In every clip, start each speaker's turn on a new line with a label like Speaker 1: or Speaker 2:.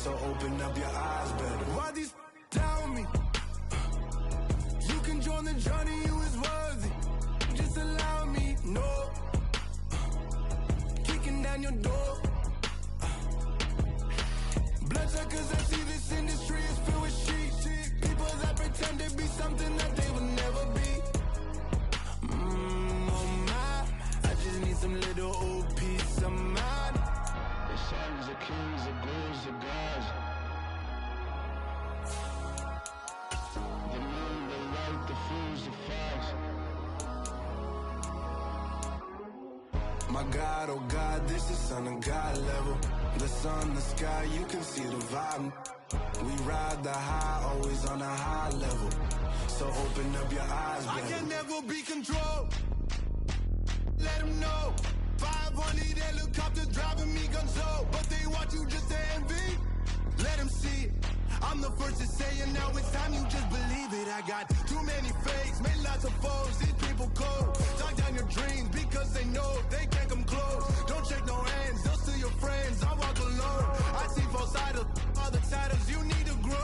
Speaker 1: So open up your eyes better. Why these tell me you can join the journey, you is worthy. Just allow me, no. Kicking down your door. Bloodsuckers, I see this industry is filled with sheep. People that pretend to be something that they will never be. Oh my, I just need some little old peace of mind. The sons, the kings, the ghouls, the gods. The moon, the light, the fools, the facts. My God, oh God, this is son of God level. The sun, the sky, you can see the vibe. We ride the high, always on a high level. So open up your eyes, baby. I can never be controlled. Let them know. 500 helicopters driving me gunso. But they want you just to envy. Let them see it. I'm the first to say it, now it's time you just believe it. I got too many fakes, made lots of foes. These people cold. Talk down your dreams because they know they can't come close. Don't shake no hands, they'll steal your friends. I walk alone. I see both sides of all the titles. You need to grow.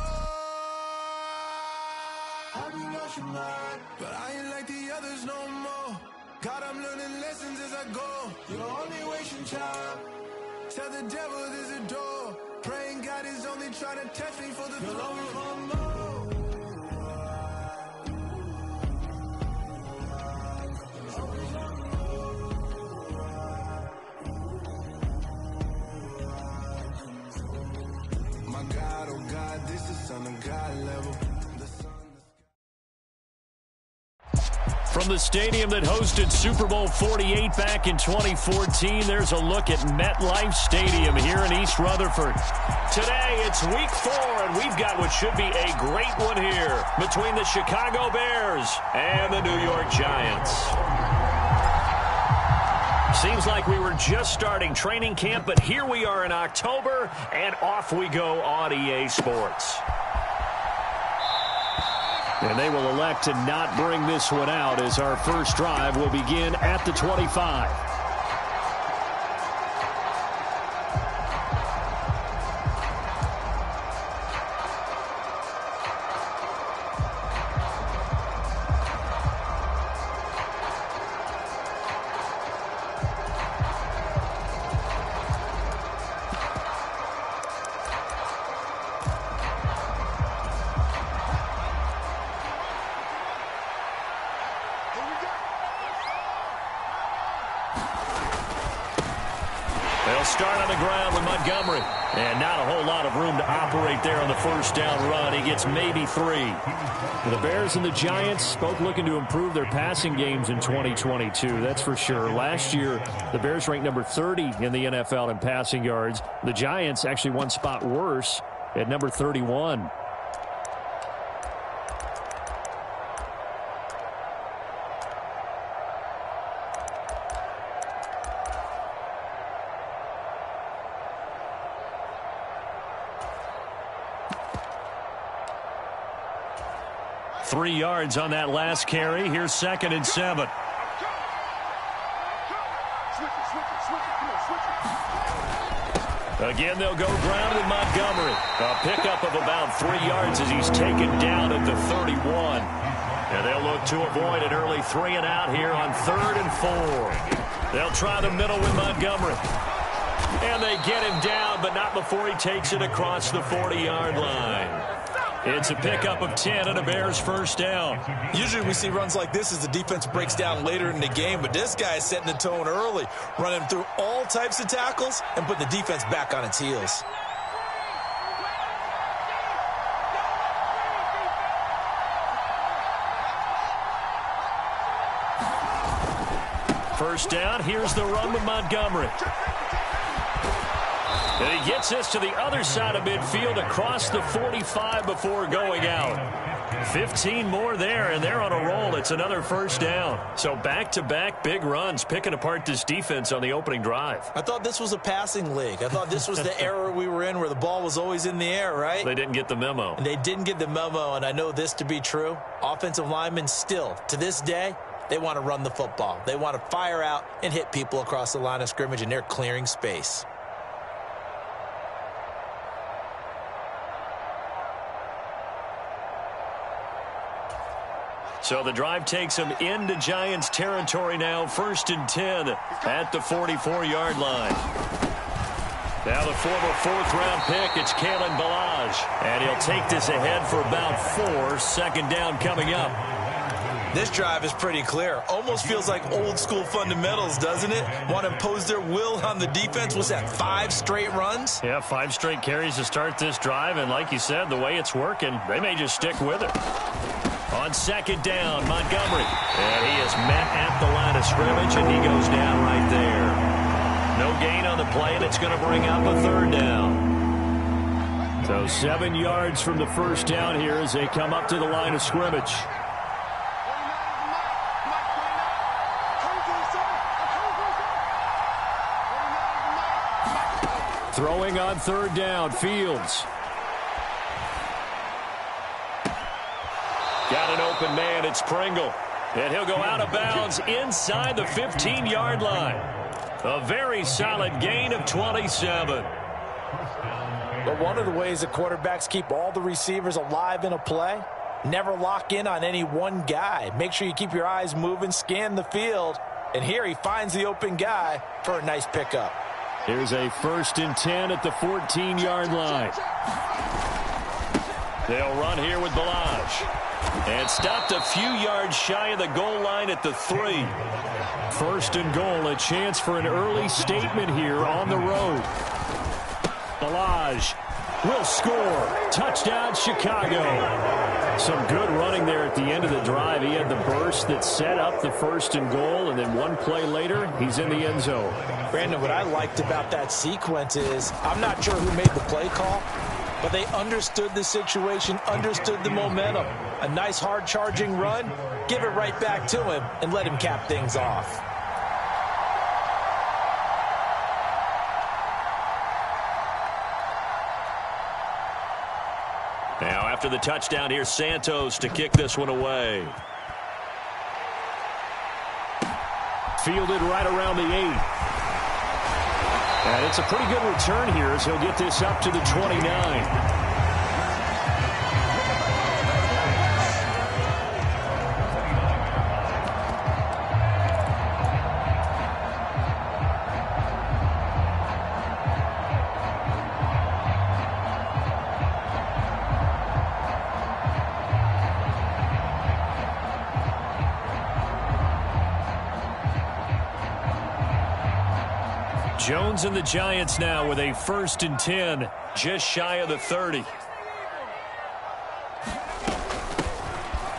Speaker 1: I've been watching mine, but I ain't like the others no more. God, I'm learning lessons as I go. You're only wasting time. Tell the devil there's a door. Praying God is only trying to test me for the throne. My God, oh God, this is son of God level.
Speaker 2: From the stadium that hosted Super Bowl 48 back in 2014, there's a look at MetLife Stadium here in East Rutherford. Today, it's Week 4, and we've got what should be a great one here between the Chicago Bears and the New York Giants. Seems like we were just starting training camp, but here we are in October, and off we go on EA Sports. And they will elect to not bring this one out as our first drive will begin at the 25. Start on the ground with Montgomery. And not a whole lot of room to operate there on the first down run. He gets maybe 3. The Bears and the Giants both looking to improve their passing games in 2022. That's for sure. Last year, the Bears ranked number 30 in the NFL in passing yards. The Giants actually one spot worse at number 31. Three yards on that last carry. Here's 2nd and 7. Again, they'll go ground with Montgomery. A pickup of about 3 yards as he's taken down at the 31. And they'll look to avoid an early 3 and out here on 3rd and 4. They'll try the middle with Montgomery. And they get him down, but not before he takes it across the 40-yard line. It's a pickup of 10 and a Bears first down.
Speaker 3: Usually we see runs like this as the defense breaks down later in the game, but this guy is setting the tone early, running through all types of tackles and putting the defense back on its heels.
Speaker 2: First down, here's the run with Montgomery. And he gets this to the other side of midfield across the 45 before going out. 15 more there, and they're on a roll. It's another first down. So back-to-back big runs, picking apart this defense on the opening drive.
Speaker 3: I thought this was a passing league. I thought this was the era we were in where the ball was always in the air, right?
Speaker 2: They didn't get the memo.
Speaker 3: And they didn't get the memo, and I know this to be true. Offensive linemen still, to this day, they want to run the football. They want to fire out and hit people across the line of scrimmage, and they're clearing space.
Speaker 2: So the drive takes them into Giants territory now, 1st and 10 at the 44-yard line. Now the former 4th-round pick, it's Kalen Ballage. And he'll take this ahead for about 4, 2nd down coming up.
Speaker 3: This drive is pretty clear. Almost feels like old-school fundamentals, doesn't it? Want to impose their will on the defense. Was that 5 straight runs?
Speaker 2: Yeah, 5 straight carries to start this drive. And like you said, the way it's working, they may just stick with it. On 2nd down, Montgomery. And he is met at the line of scrimmage, and he goes down right there. No gain on the play, and it's going to bring up a 3rd down. So 7 yards from the 1st down here as they come up to the line of scrimmage. Throwing on 3rd down, Fields. Got an open man, it's Pringle. And he'll go out of bounds inside the 15-yard line. A very solid gain of 27.
Speaker 3: But one of the ways that quarterbacks keep all the receivers alive in a play, never lock in on any one guy. Make sure you keep your eyes moving, scan the field. And here he finds the open guy for a nice pickup.
Speaker 2: Here's a 1st and 10 at the 14-yard line. They'll run here with Ballage. And stopped a few yards shy of the goal line at the 3. 1st and goal, a chance for an early statement here on the road. Ballage will score. Touchdown, Chicago. Some good running there at the end of the drive. He had the burst that set up the 1st and goal, and then one play later, he's in the end zone.
Speaker 3: Brandon, what I liked about that sequence is I'm not sure who made the play call, but they understood the situation, understood the momentum. A nice hard-charging run, give it right back to him, and let him cap things off.
Speaker 2: Now, after the touchdown, here's Santos to kick this one away. Fielded right around the 8. And it's a pretty good return here as he'll get this up to the 29. Jones and the Giants now with a 1st and 10, just shy of the 30.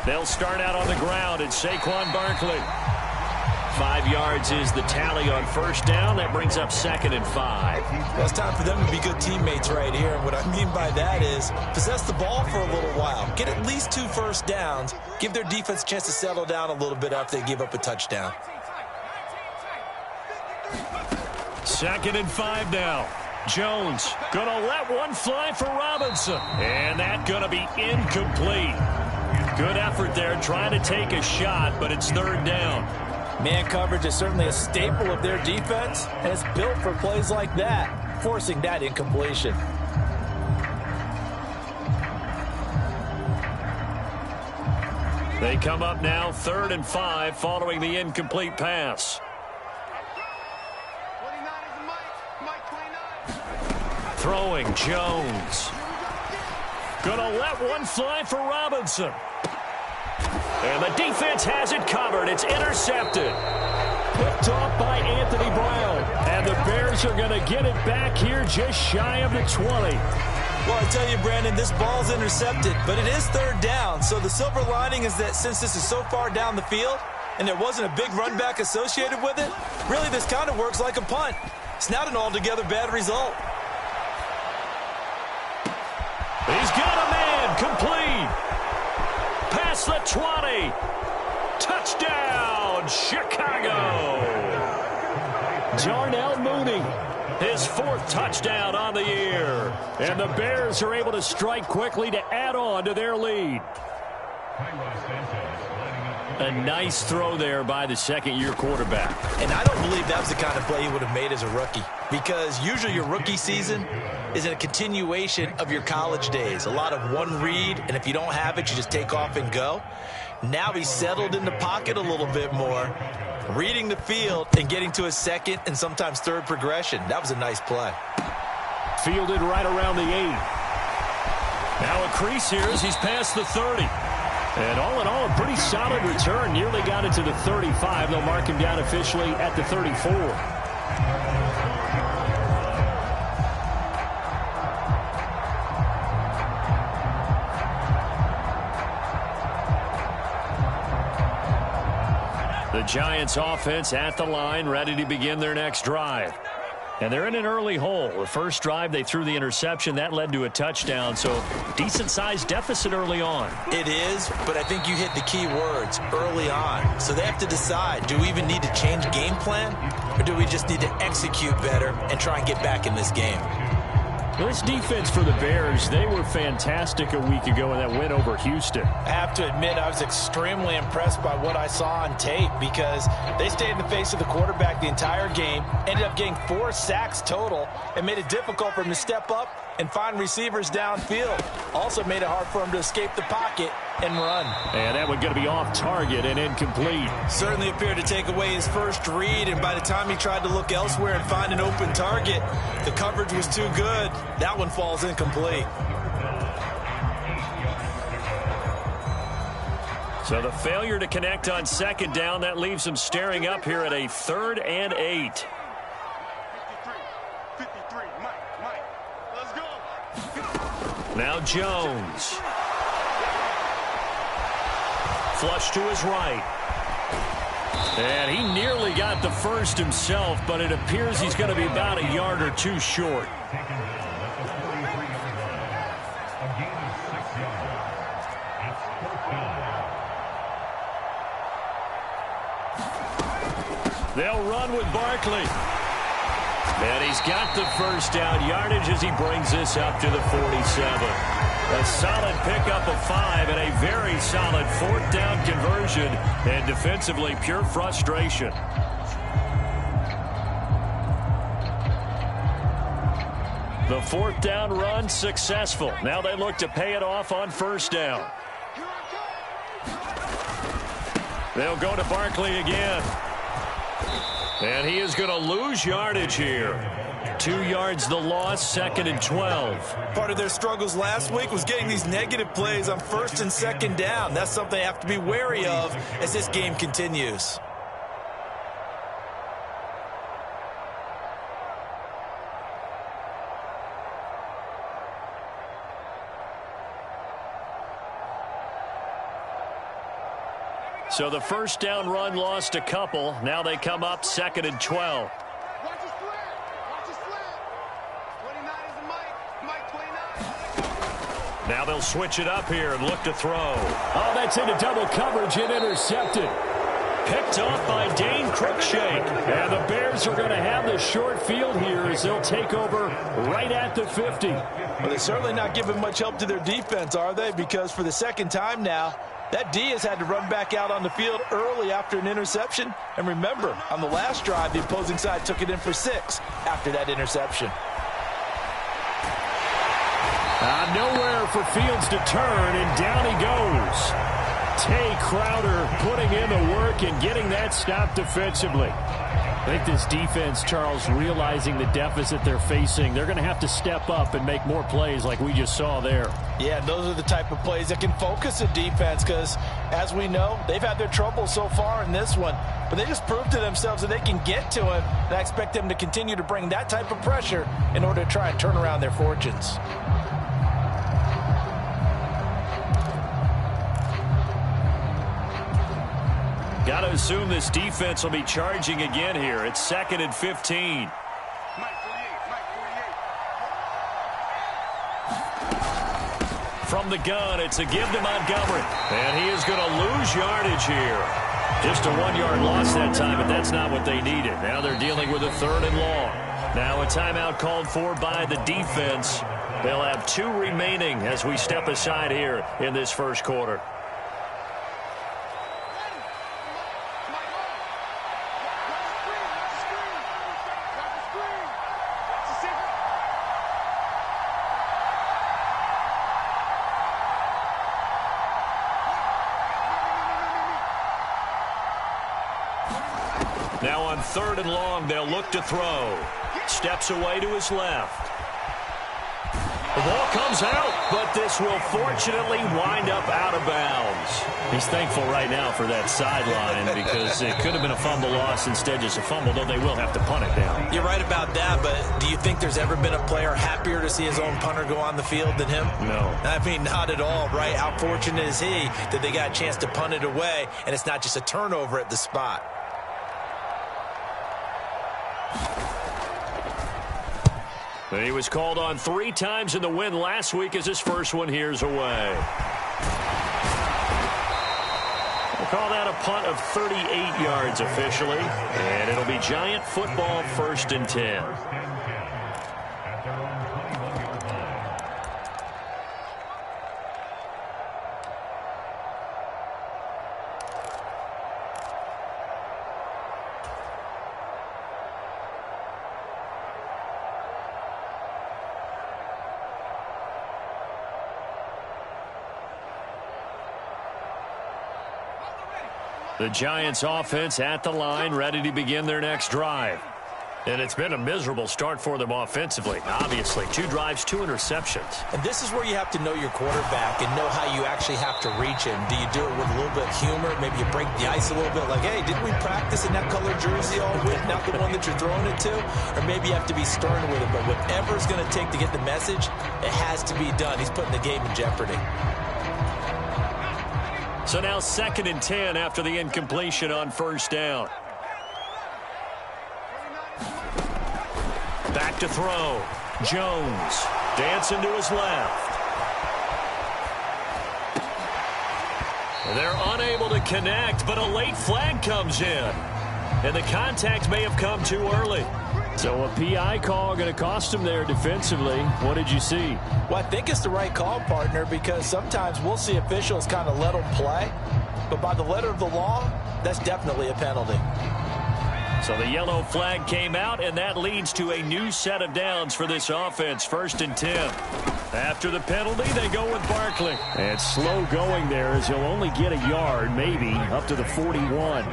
Speaker 2: They'll start out on the ground at Saquon Barkley. 5 yards is the tally on 1st down. That brings up 2nd and 5.
Speaker 3: Well, it's time for them to be good teammates right here. And what I mean by that is possess the ball for a little while. Get at least 2 first downs. Give their defense a chance to settle down a little bit after they give up a touchdown.
Speaker 2: 2nd and 5 now. Jones gonna let one fly for Robinson. And that's gonna be incomplete. Good effort there trying to take a shot, but it's 3rd down.
Speaker 3: Man coverage is certainly a staple of their defense, and it's built for plays like that, forcing that incompletion.
Speaker 2: They come up now 3rd and 5 following the incomplete pass. Throwing Jones. Gonna let one fly for Robinson. And the defense has it covered. It's intercepted. Picked off by Anthony Brown. And the Bears are going to get it back here just shy of the 20.
Speaker 3: Well, I tell you, Brandon, this ball's intercepted, but it is 3rd down. So the silver lining is that since this is so far down the field and there wasn't a big run back associated with it, really this kind of works like a punt. It's not an altogether bad result.
Speaker 2: He's got a man, complete. Past the 20. Touchdown, Chicago. Darnell Mooney, his 4th touchdown on the year. And the Bears are able to strike quickly to add on to their lead. A nice throw there by the 2nd-year quarterback.
Speaker 3: And I don't believe that was the kind of play he would have made as a rookie, because usually your rookie season is a continuation of your college days. A lot of one read, and if you don't have it, you just take off and go. Now he's settled in the pocket a little bit more, reading the field and getting to his second and sometimes third progression. That was a nice play.
Speaker 2: Fielded right around the 8. Now a crease here as he's past the 30. And all in all, a pretty solid return. Nearly got it to the 35. They'll mark him down officially at the 34. The Giants offense at the line, ready to begin their next drive. And they're in an early hole. The first drive, they threw the interception. That led to a touchdown, so decent-sized deficit early on.
Speaker 3: It is, but I think you hit the key words, early on. So they have to decide, do we even need to change game plan, or do we just need to execute better and try and get back in this game?
Speaker 2: This defense for the Bears, they were fantastic a week ago in that win over Houston.
Speaker 3: I have to admit, I was extremely impressed by what I saw on tape because they stayed in the face of the quarterback the entire game, ended up getting 4 sacks total, and made it difficult for him to step up and find receivers downfield. Also made it hard for him to escape the pocket and run.
Speaker 2: And that one going to be off target and incomplete.
Speaker 3: Certainly appeared to take away his first read, and by the time he tried to look elsewhere and find an open target, the coverage was too good. That one falls incomplete.
Speaker 2: So the failure to connect on second down, that leaves him staring up here at a 3rd and 8. Now Jones. Flush to his right. And he nearly got the first himself, but it appears he's going to be about a yard or 2 short. They'll run with Barkley. And he's got the first down yardage as he brings this up to the 47. A solid pickup of 5 and a very solid 4th down conversion. And defensively, pure frustration. The 4th down run successful. Now they look to pay it off on 1st down. They'll go to Barkley again. And he is going to lose yardage here. 2 yards the loss, 2nd and 12.
Speaker 3: Part of their struggles last week was getting these negative plays on 1st and 2nd down. That's something they have to be wary of as this game continues.
Speaker 2: So the 1st down run lost a couple. Now they come up 2nd and 12. Now they'll switch it up here and look to throw. Oh, that's into double coverage and intercepted. Picked off by Dane Cruikshank. And the Bears are going to have the short field here as they'll take over right at the 50.
Speaker 3: Well, they're certainly not giving much help to their defense, are they? Because for the 2nd time now, that D has had to run back out on the field early after an interception. And remember, on the last drive, the opposing side took it in for 6 after that interception.
Speaker 2: Nowhere for Fields to turn, and down he goes. Tay Crowder putting in the work and getting that stop defensively. I think this defense, Charles, realizing the deficit they're facing, they're going to have to step up and make more plays like we just saw there.
Speaker 3: Yeah, those are the type of plays that can focus a defense because, as we know, they've had their trouble so far in this one. But they just proved to themselves that they can get to him, and I expect them to continue to bring that type of pressure in order to try and turn around their fortunes.
Speaker 2: Got to assume this defense will be charging again here. It's 2nd and 15. From the gun, it's a give to Montgomery. And he is going to lose yardage here. Just a 1-yard loss that time, but that's not what they needed. Now they're dealing with a 3rd and long. Now a timeout called for by the defense. They'll have 2 remaining as we step aside here in this first quarter. Now on 3rd and long, they'll look to throw. Steps away to his left. The ball comes out, but this will fortunately wind up out of bounds. He's thankful right now for that sideline because it could have been a fumble loss, instead just a fumble, though they will have to punt it down.
Speaker 3: You're right about that, but do you think there's ever been a player happier to see his own punter go on the field than him?
Speaker 2: No.
Speaker 3: I mean, not at all, right? How fortunate is he that they got a chance to punt it away, and it's not just a turnover at the spot.
Speaker 2: But he was called on 3 times in the win last week as his first one here's away. We'll call that a punt of 38 yards officially. And it'll be Giant football 1st and 10. The Giants offense at the line, ready to begin their next drive. And it's been a miserable start for them offensively. Obviously, 2 drives, 2 interceptions.
Speaker 3: And this is where you have to know your quarterback and know how you actually have to reach him. Do you do it with a little bit of humor? Maybe you break the ice a little bit like, hey, didn't we practice in that color jersey all week, not the one that you're throwing it to? Or maybe you have to be stern with it. But whatever it's going to take to get the message, it has to be done. He's putting the game in jeopardy.
Speaker 2: So now 2nd and 10 after the incompletion on 1st down. Back to throw. Jones dancing to his left. They're unable to connect, but a late flag comes in. And the contact may have come too early. So a PI call going to cost him there defensively. What did you see?
Speaker 3: Well, I think it's the right call, partner, because sometimes we'll see officials kind of let them play. But by the letter of the law, that's definitely a penalty.
Speaker 2: So the yellow flag came out, and that leads to a new set of downs for this offense. 1st and 10. After the penalty, they go with Barkley. And slow going there as he'll only get a yard, maybe, up to the 41.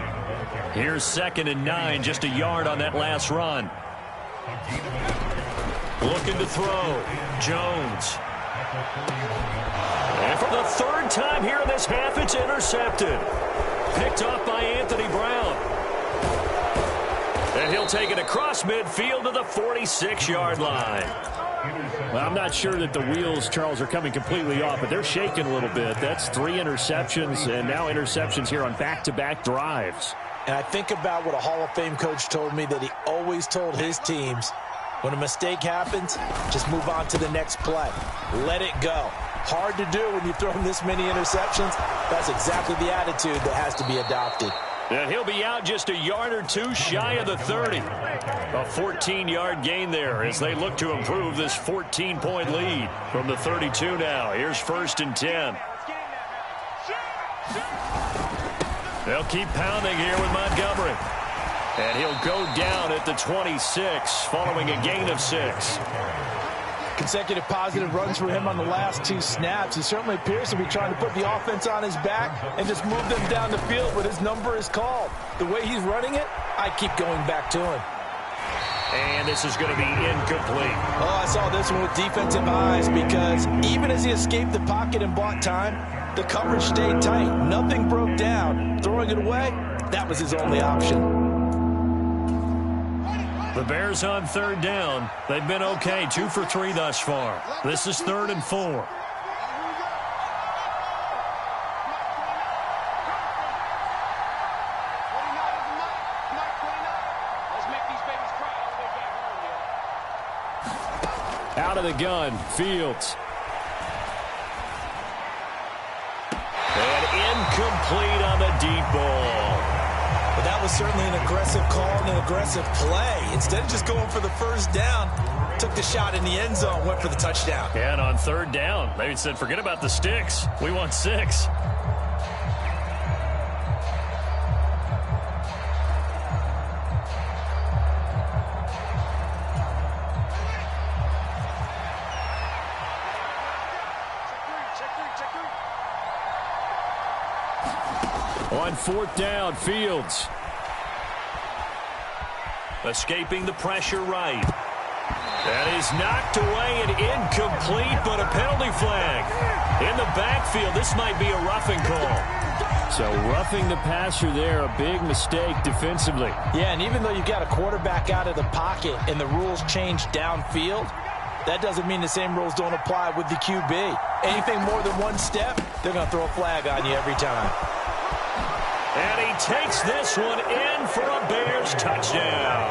Speaker 2: Here's 2nd and 9, just a yard on that last run. Looking to throw. Jones. And for the 3rd time here in this half, it's intercepted. Picked off by Anthony Brown. And he'll take it across midfield to the 46-yard line.
Speaker 4: Well, I'm not sure that the wheels, Charles, are coming completely off, but they're shaking a little bit. That's 3 interceptions, and now interceptions here on back-to-back drives.
Speaker 3: And I think about what a Hall of Fame coach told me that he always told his teams, when a mistake happens, just move on to the next play. Let it go. Hard to do when you've thrown this many interceptions. That's exactly the attitude that has to be adopted.
Speaker 2: And he'll be out just a yard or 2 shy of the 30. A 14-yard gain there as they look to improve this 14-point lead from the 32 now. Here's 1st and 10. They'll keep pounding here with Montgomery. And he'll go down at the 26 following a gain of 6.
Speaker 3: Consecutive positive runs for him on the last 2 snaps. He certainly appears to be trying to put the offense on his back and just move them down the field, but his number is called. The way he's running it, I keep going back to him.
Speaker 2: And this is going to be incomplete.
Speaker 3: Oh, I saw this one with defensive eyes because even as he escaped the pocket and bought time, the coverage stayed tight. Nothing broke down. Throwing it away, that was his only option.
Speaker 2: The Bears on 3rd down. They've been okay, 2 for 3 thus far. This is 3rd and 4. Out of the gun, Fields. And incomplete on the deep ball.
Speaker 3: But that was certainly an aggressive call and an aggressive play. Instead of just going for the 1st down, took the shot in the end zone, went for the touchdown.
Speaker 2: And on 3rd down, they said, forget about the sticks. We want 6. On 4th down, Fields. Escaping the pressure right. That is knocked away and incomplete, but a penalty flag. In the backfield, this might be a roughing call.
Speaker 4: So roughing the passer there, a big mistake defensively.
Speaker 3: Yeah, and even though you got a quarterback out of the pocket and the rules change downfield, that doesn't mean the same rules don't apply with the QB. Anything more than one step, they're going to throw a flag on you every time.
Speaker 2: And he takes this one in for a Bears touchdown.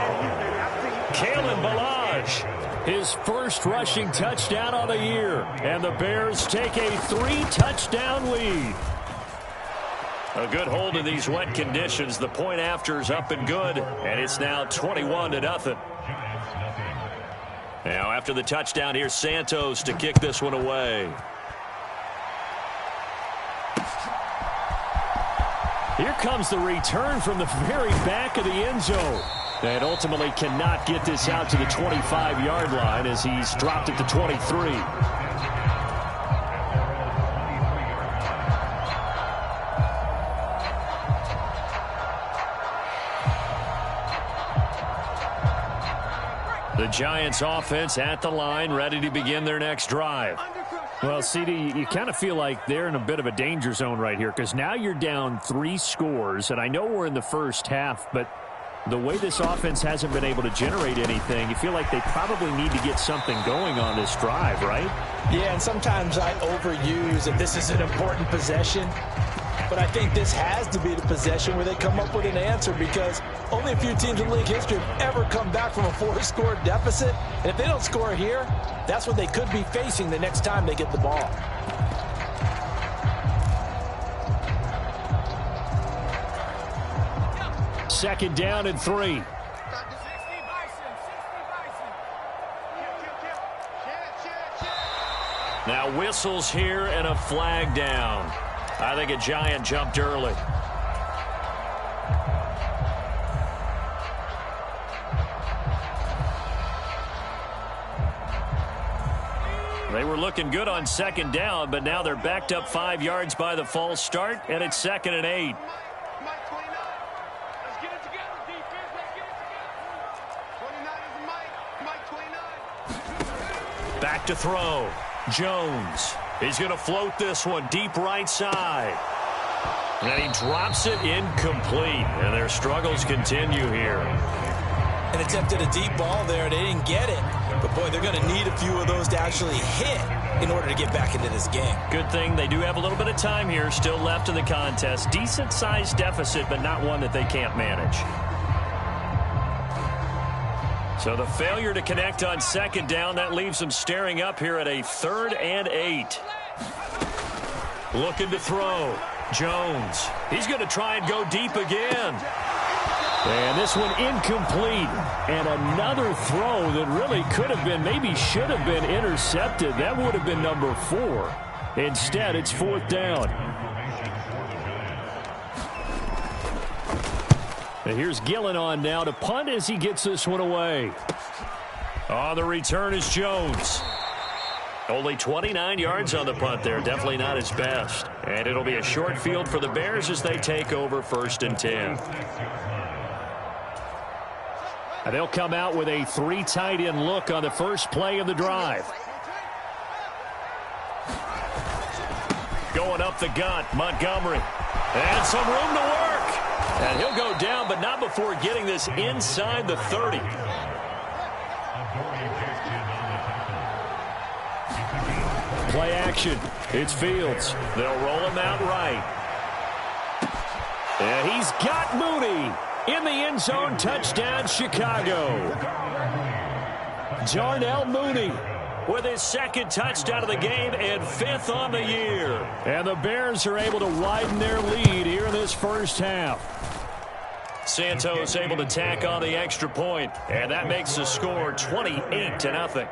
Speaker 2: Kalen Ballage.
Speaker 4: His first rushing touchdown of the year. And the Bears take a 3-touchdown lead.
Speaker 2: A good hold in these wet conditions. The point after's up and good. And it's now 21-0. Now after the touchdown, here's Santos to kick this one away.
Speaker 4: Here comes the return from the very back of the end zone. And ultimately cannot get this out to the 25-yard line as he's dropped at the 23.
Speaker 2: The Giants offense at the line, ready to begin their next drive.
Speaker 4: Well, CD, you kind of feel like they're in a bit of a danger zone right here because now you're down 3 scores, and I know we're in the first half, but the way this offense hasn't been able to generate anything, you feel like they probably need to get something going on this drive, right?
Speaker 3: Yeah, and sometimes I overuse that this is an important possession. But I think this has to be the possession where they come up with an answer because only a few teams in league history have ever come back from a 4-score deficit. And if they don't score here, that's what they could be facing the next time they get the ball.
Speaker 4: Second down and 3.
Speaker 2: Now whistles here and a flag down. I think a Giant jumped early. They were looking good on second down, but now they're backed up 5 yards by the false start, and it's 2nd and 8. Back to throw. Jones. He's going to float this one deep right side. And he drops it incomplete. And their struggles continue here.
Speaker 3: And attempted a deep ball there. They didn't get it. But, boy, they're going to need a few of those to actually hit in order to get back into this game.
Speaker 2: Good thing they do have a little bit of time here still left in the contest. Decent-sized deficit, but not one that they can't manage. So the failure to connect on second down, that leaves them staring up here at a 3rd and 8. Looking to throw. Jones. He's going to try and go deep again.
Speaker 4: And this one incomplete. And another throw that really could have been, maybe should have been intercepted. That would have been number 4. Instead, it's 4th down. And here's Gillen on now to punt as he gets this one away.
Speaker 2: On the return is Jones. Only 29 yards on the punt there. Definitely not his best. And it'll be a short field for the Bears as they take over 1st and 10.
Speaker 4: And they'll come out with a 3 tight end look on the first play of the drive.
Speaker 2: Going up the gut, Montgomery. And some room to work. And he'll go down, but not before getting this inside the 30.
Speaker 4: Play action. It's Fields.
Speaker 2: They'll roll him out right.
Speaker 4: And he's got Mooney in the end zone. Touchdown, Chicago. Darnell Mooney
Speaker 2: with his 2nd touchdown of the game and 5th on the year.
Speaker 4: And the Bears are able to widen their lead here in this first half.
Speaker 2: Santos able to tack on the extra point, and that makes the score 28-0.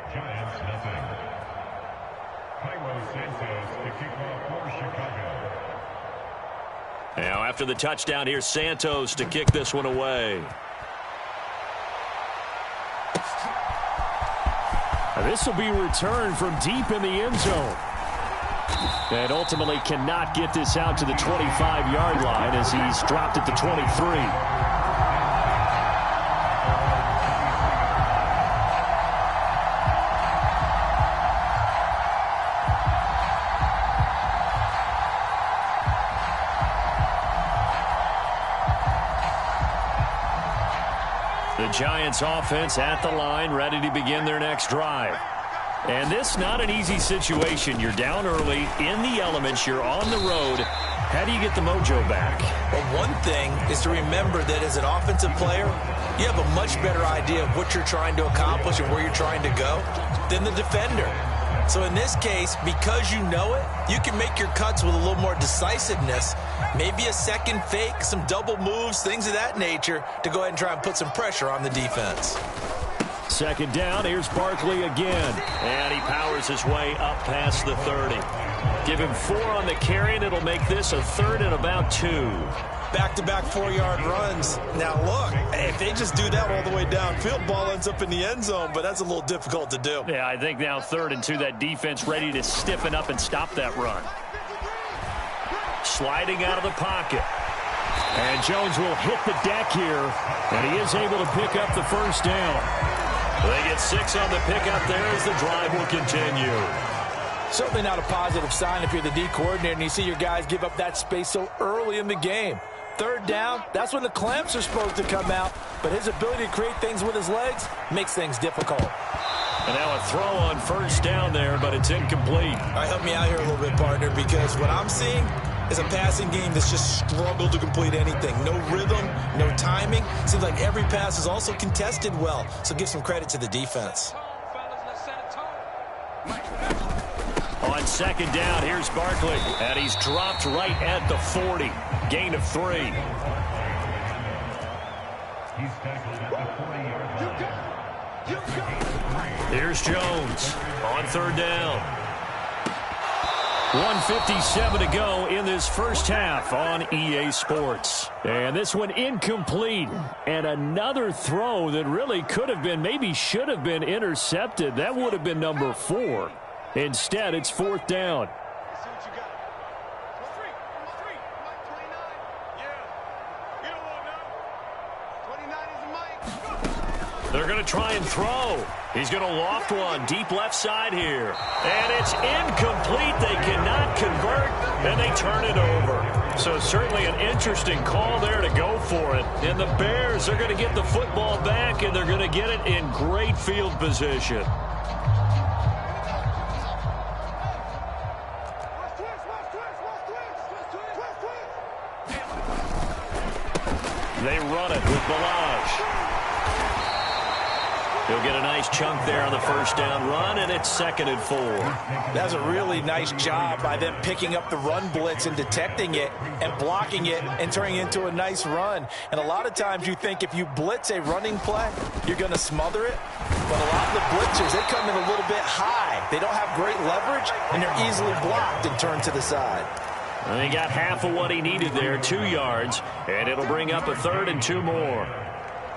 Speaker 2: Now after the touchdown, here's Santos to kick this one away.
Speaker 4: And this will be returned from deep in the end zone. And ultimately cannot get this out to the 25-yard line as he's dropped at the 23.
Speaker 2: Giants offense at the line, ready to begin their next drive. And this not an easy situation. You're down early, in the elements, you're on the road. How do you get the mojo back?
Speaker 3: Well, one thing is to remember that as an offensive player, you have a much better idea of what you're trying to accomplish and where you're trying to go than the defender. So in this case, because you know it, you can make your cuts with a little more decisiveness, maybe a second fake, some double moves, things of that nature, to go ahead and try and put some pressure on the defense.
Speaker 2: Second down, here's Barkley again. And he powers his way up past the 30. Give him 4 on the carry, and it'll make this a 3rd and about 2.
Speaker 3: Back-to-back 4-yard runs. Now, look, if they just do that all the way downfield, ball ends up in the end zone, but that's a little difficult to do.
Speaker 2: Yeah, I think now 3rd and 2, that defense ready to stiffen up and stop that run. Sliding out of the pocket. And Jones will hit the deck here, and he is able to pick up the first down. They get 6 on the pickup there as the drive will continue.
Speaker 3: Certainly not a positive sign if you're the D coordinator and you see your guys give up that space so early in the game. 3rd down, that's when the clamps are supposed to come out, but his ability to create things with his legs makes things difficult.
Speaker 2: And now a throw on first down there, but it's incomplete.
Speaker 3: All right, help me out here a little bit, partner, because what I'm seeing is a passing game that's just struggled to complete anything. No rhythm, no timing. Seems like every pass is also contested well, so give some credit to the defense.
Speaker 2: On second down, here's Barkley, and he's dropped right at the 40. Gain of 3. Here's Jones on 3rd down. 1:57 to go in this first half on EA Sports. And this one incomplete. And another throw that really could have been, maybe should have been intercepted. That would have been number 4. Instead, it's 4th down. They're going to try and throw. He's going to loft one deep left side here. And it's incomplete. They cannot convert, and they turn it over. So certainly an interesting call there to go for it. And the Bears are going to get the football back, and they're going to get it in great field position. They run it with Balaj. He'll get a nice chunk there on the first down run, and it's 2nd and 4.
Speaker 3: That's a really nice job by them picking up the run blitz and detecting it and blocking it and turning it into a nice run. And a lot of times you think if you blitz a running play, you're going to smother it. But a lot of the blitzers, they come in a little bit high. They don't have great leverage, and they're easily blocked and turned to the side.
Speaker 2: And he got half of what he needed there, 2 yards, and it'll bring up a 3rd and 2 more.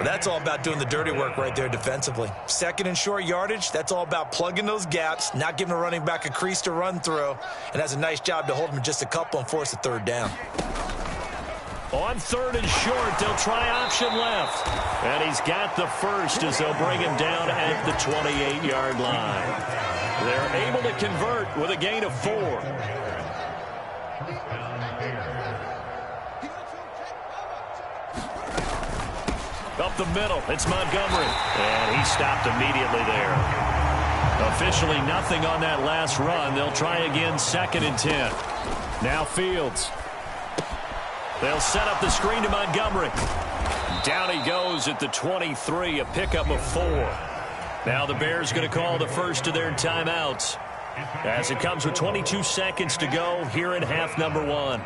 Speaker 3: That's all about doing the dirty work right there defensively. 2nd and short yardage, that's all about plugging those gaps, not giving a running back a crease to run through, and has a nice job to hold him just a couple and force a 3rd down.
Speaker 2: On 3rd and short, they'll try option left. And he's got the first as they'll bring him down at the 28-yard line. They're able to convert with a gain of 4. Up the middle, it's Montgomery. And he stopped immediately there. Officially nothing on that last run. They'll try again 2nd and 10. Now Fields. They'll set up the screen to Montgomery. Down he goes at the 23, a pickup of 4. Now the Bears going to call the first of their timeouts, as it comes with 22 seconds to go here in half number 1.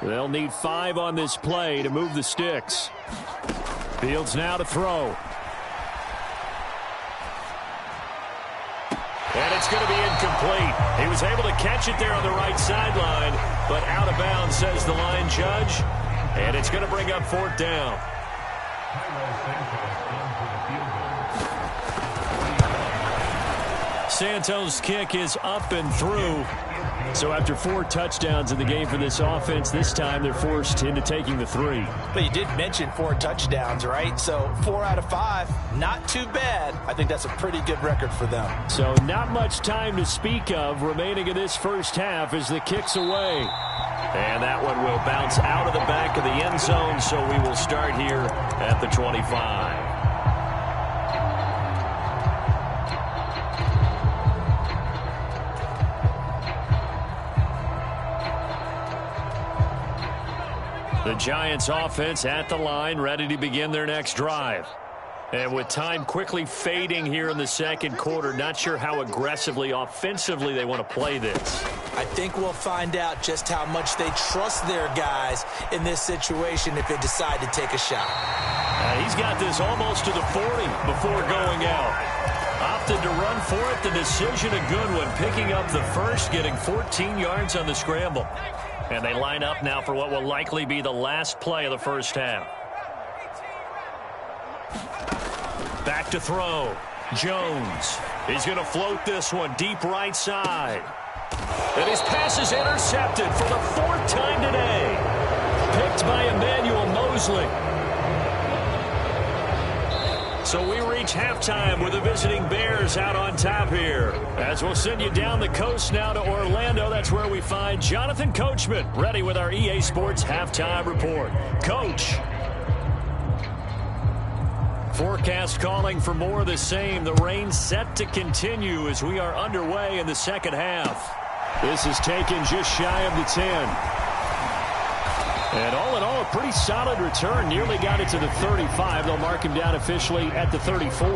Speaker 2: They'll need 5 on this play to move the sticks. Fields now to throw. And it's going to be incomplete. He was able to catch it there on the right sideline, but out of bounds, says the line judge. And it's going to bring up 4th down. Santos' kick is up and through. So after 4 touchdowns in the game for this offense, this time they're forced into taking the 3.
Speaker 3: But you did mention 4 touchdowns, right? So 4 out of 5, not too bad. I think that's a pretty good record for them.
Speaker 2: So not much time to speak of remaining in this first half as the kick's away. And that one will bounce out of the back of the end zone, so we will start here at the 25. The Giants offense at the line, ready to begin their next drive. And with time quickly fading here in the second quarter, not sure how aggressively, offensively they want to play this.
Speaker 3: I think we'll find out just how much they trust their guys in this situation if they decide to take a shot.
Speaker 2: He's got this almost to the 40 before going out. Opted to run for it. The decision a good one. Picking up the first, getting 14 yards on the scramble. And they line up now for what will likely be the last play of the first half. Back to throw. Jones. He's going to float this one deep right side. And his pass is intercepted for the fourth time today. Picked by Emmanuel Mosley. So we reach halftime with the visiting Bears out on top here. As we'll send you down the coast now to Orlando. That's where we find Jonathan Coachman ready with our EA Sports Halftime Report. Coach. Forecast calling for more of the same. The rain set to continue as we are underway in the second half. This is taken just shy of the 10. And all in all, a pretty solid return. Nearly got it to the 35. They'll mark him down officially at the 34.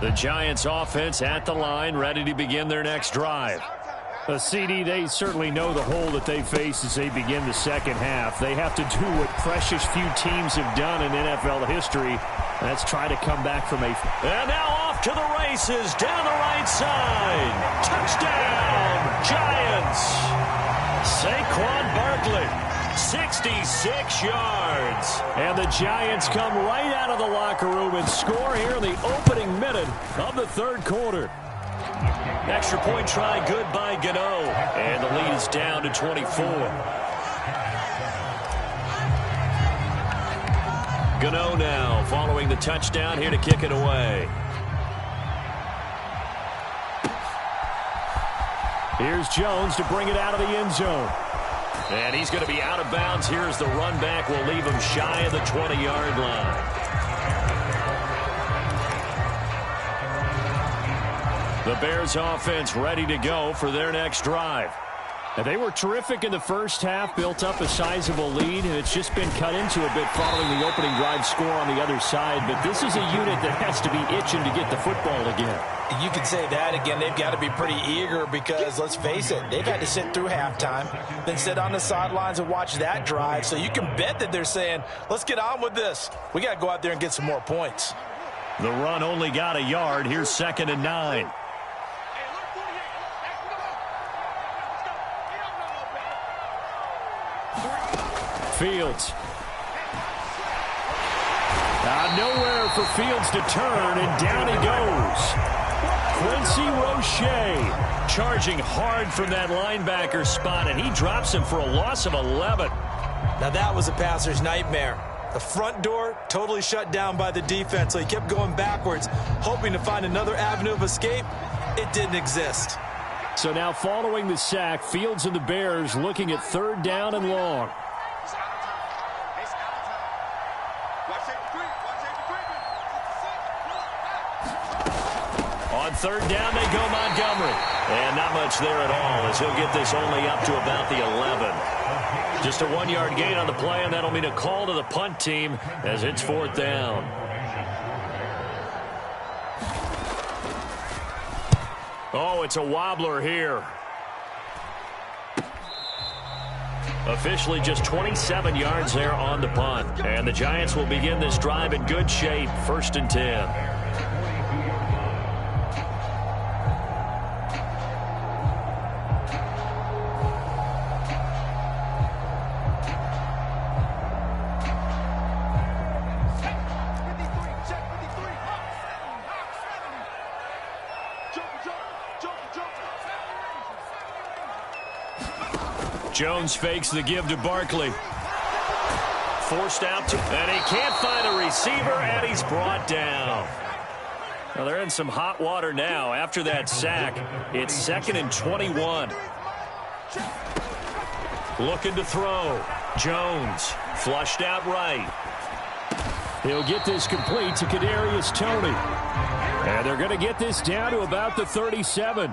Speaker 2: The Giants offense at the line, ready to begin their next drive.
Speaker 4: CD, they certainly know the hole that they face as they begin the second half. They have to do what precious few teams have done in NFL history. That's try to come back from a...
Speaker 2: And now off to the races, down the right side. Touchdown, Giants. Saquon Barkley, 66 yards.
Speaker 4: And the Giants come right out of the locker room and score here in the opening minute of the third quarter.
Speaker 2: Extra point try good by Gano. And the lead is down to 24. Gano now following the touchdown here to kick it away.
Speaker 4: Here's Jones to bring it out of the end zone.
Speaker 2: And he's going to be out of bounds. Here's the run back. We'll leave him shy of the 20-yard line. The Bears offense ready to go for their next drive.
Speaker 4: Now, they were terrific in the first half, built up a sizable lead, and it's just been cut into a bit following the opening drive score on the other side. But this is a unit that has to be itching to get the football again.
Speaker 3: You can say that again. They've got to be pretty eager because, let's face it, they've had to sit through halftime, then sit on the sidelines and watch that drive. So you can bet that they're saying, let's get on with this. We got to go out there and get some more points.
Speaker 2: The run only got a yard. Here's 2nd and 9.
Speaker 4: Fields. Nowhere for Fields to turn, and down he goes. Quincy Roche charging hard from that linebacker spot, and he drops him for a loss of 11.
Speaker 3: Now that was a passer's nightmare. The front door totally shut down by the defense, so he kept going backwards, hoping to find another avenue of escape. It didn't exist.
Speaker 4: So now following the sack, Fields and the Bears looking at 3rd down and long.
Speaker 2: On 3rd down, they go Montgomery. And not much there at all as he'll get this only up to about the 11. Just a 1-yard gain on the play, and that'll mean a call to the punt team as it's 4th down. Oh, it's a wobbler here. Officially just 27 yards there on the punt. And the Giants will begin this drive in good shape. 1st and 10. Jones fakes the give to Barkley. Forced out to, and he can't find a receiver, and he's brought down. Well, they're in some hot water now. After that sack, it's 2nd and 21. Looking to throw. Jones flushed out right.
Speaker 4: He'll get this complete to Kadarius Toney. And they're going to get this down to about the 37.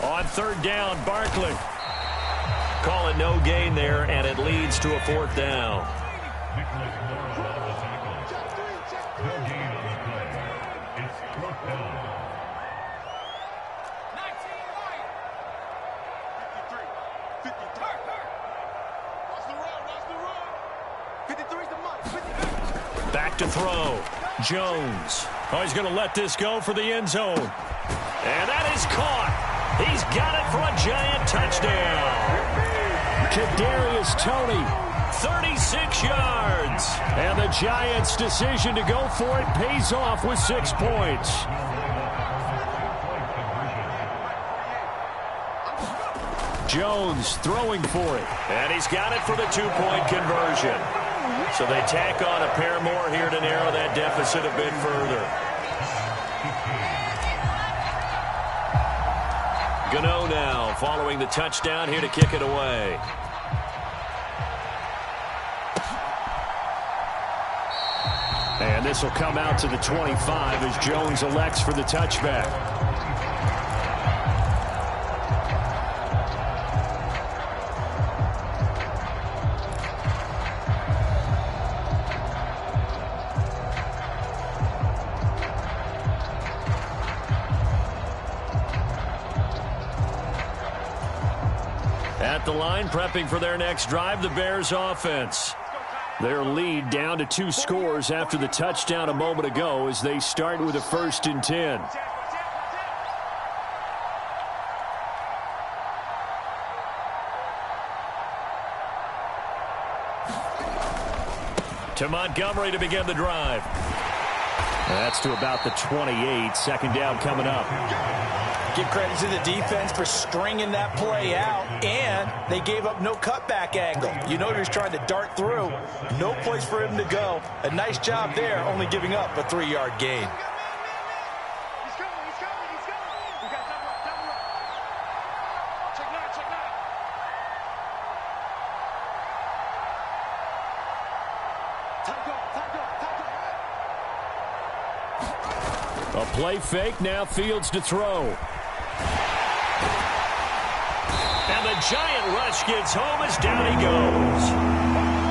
Speaker 2: On third down, Barkley. Calling no gain there, and it leads to a fourth down. Back to throw. Jones. Oh, he's going to let this go for the end zone. And that is caught. He's got it for a giant touchdown.
Speaker 4: Kadarius Toney,
Speaker 2: 36 yards.
Speaker 4: and the Giants' decision to go for it pays off with 6 points. Jones throwing for it.
Speaker 2: And he's got it for the 2-point conversion. So they tack on a pair more here to narrow that deficit a bit further. Gano now following the touchdown here to kick it away.
Speaker 4: And this will come out to the 25 as Jones elects for the touchback.
Speaker 2: At the line, prepping for their next drive, the Bears offense.
Speaker 4: Their lead down to 2 scores after the touchdown a moment ago as they start with a 1st and 10.
Speaker 2: To Montgomery to begin the drive.
Speaker 4: That's to about the 28. Second down coming up.
Speaker 3: Give credit to the defense for stringing that play out, and they gave up no cutback angle. You know he was trying to dart through. No place for him to go. A nice job there, only giving up a 3-yard gain.
Speaker 4: A play fake, now Fields to throw.
Speaker 2: And the giant rush gets home as down he goes.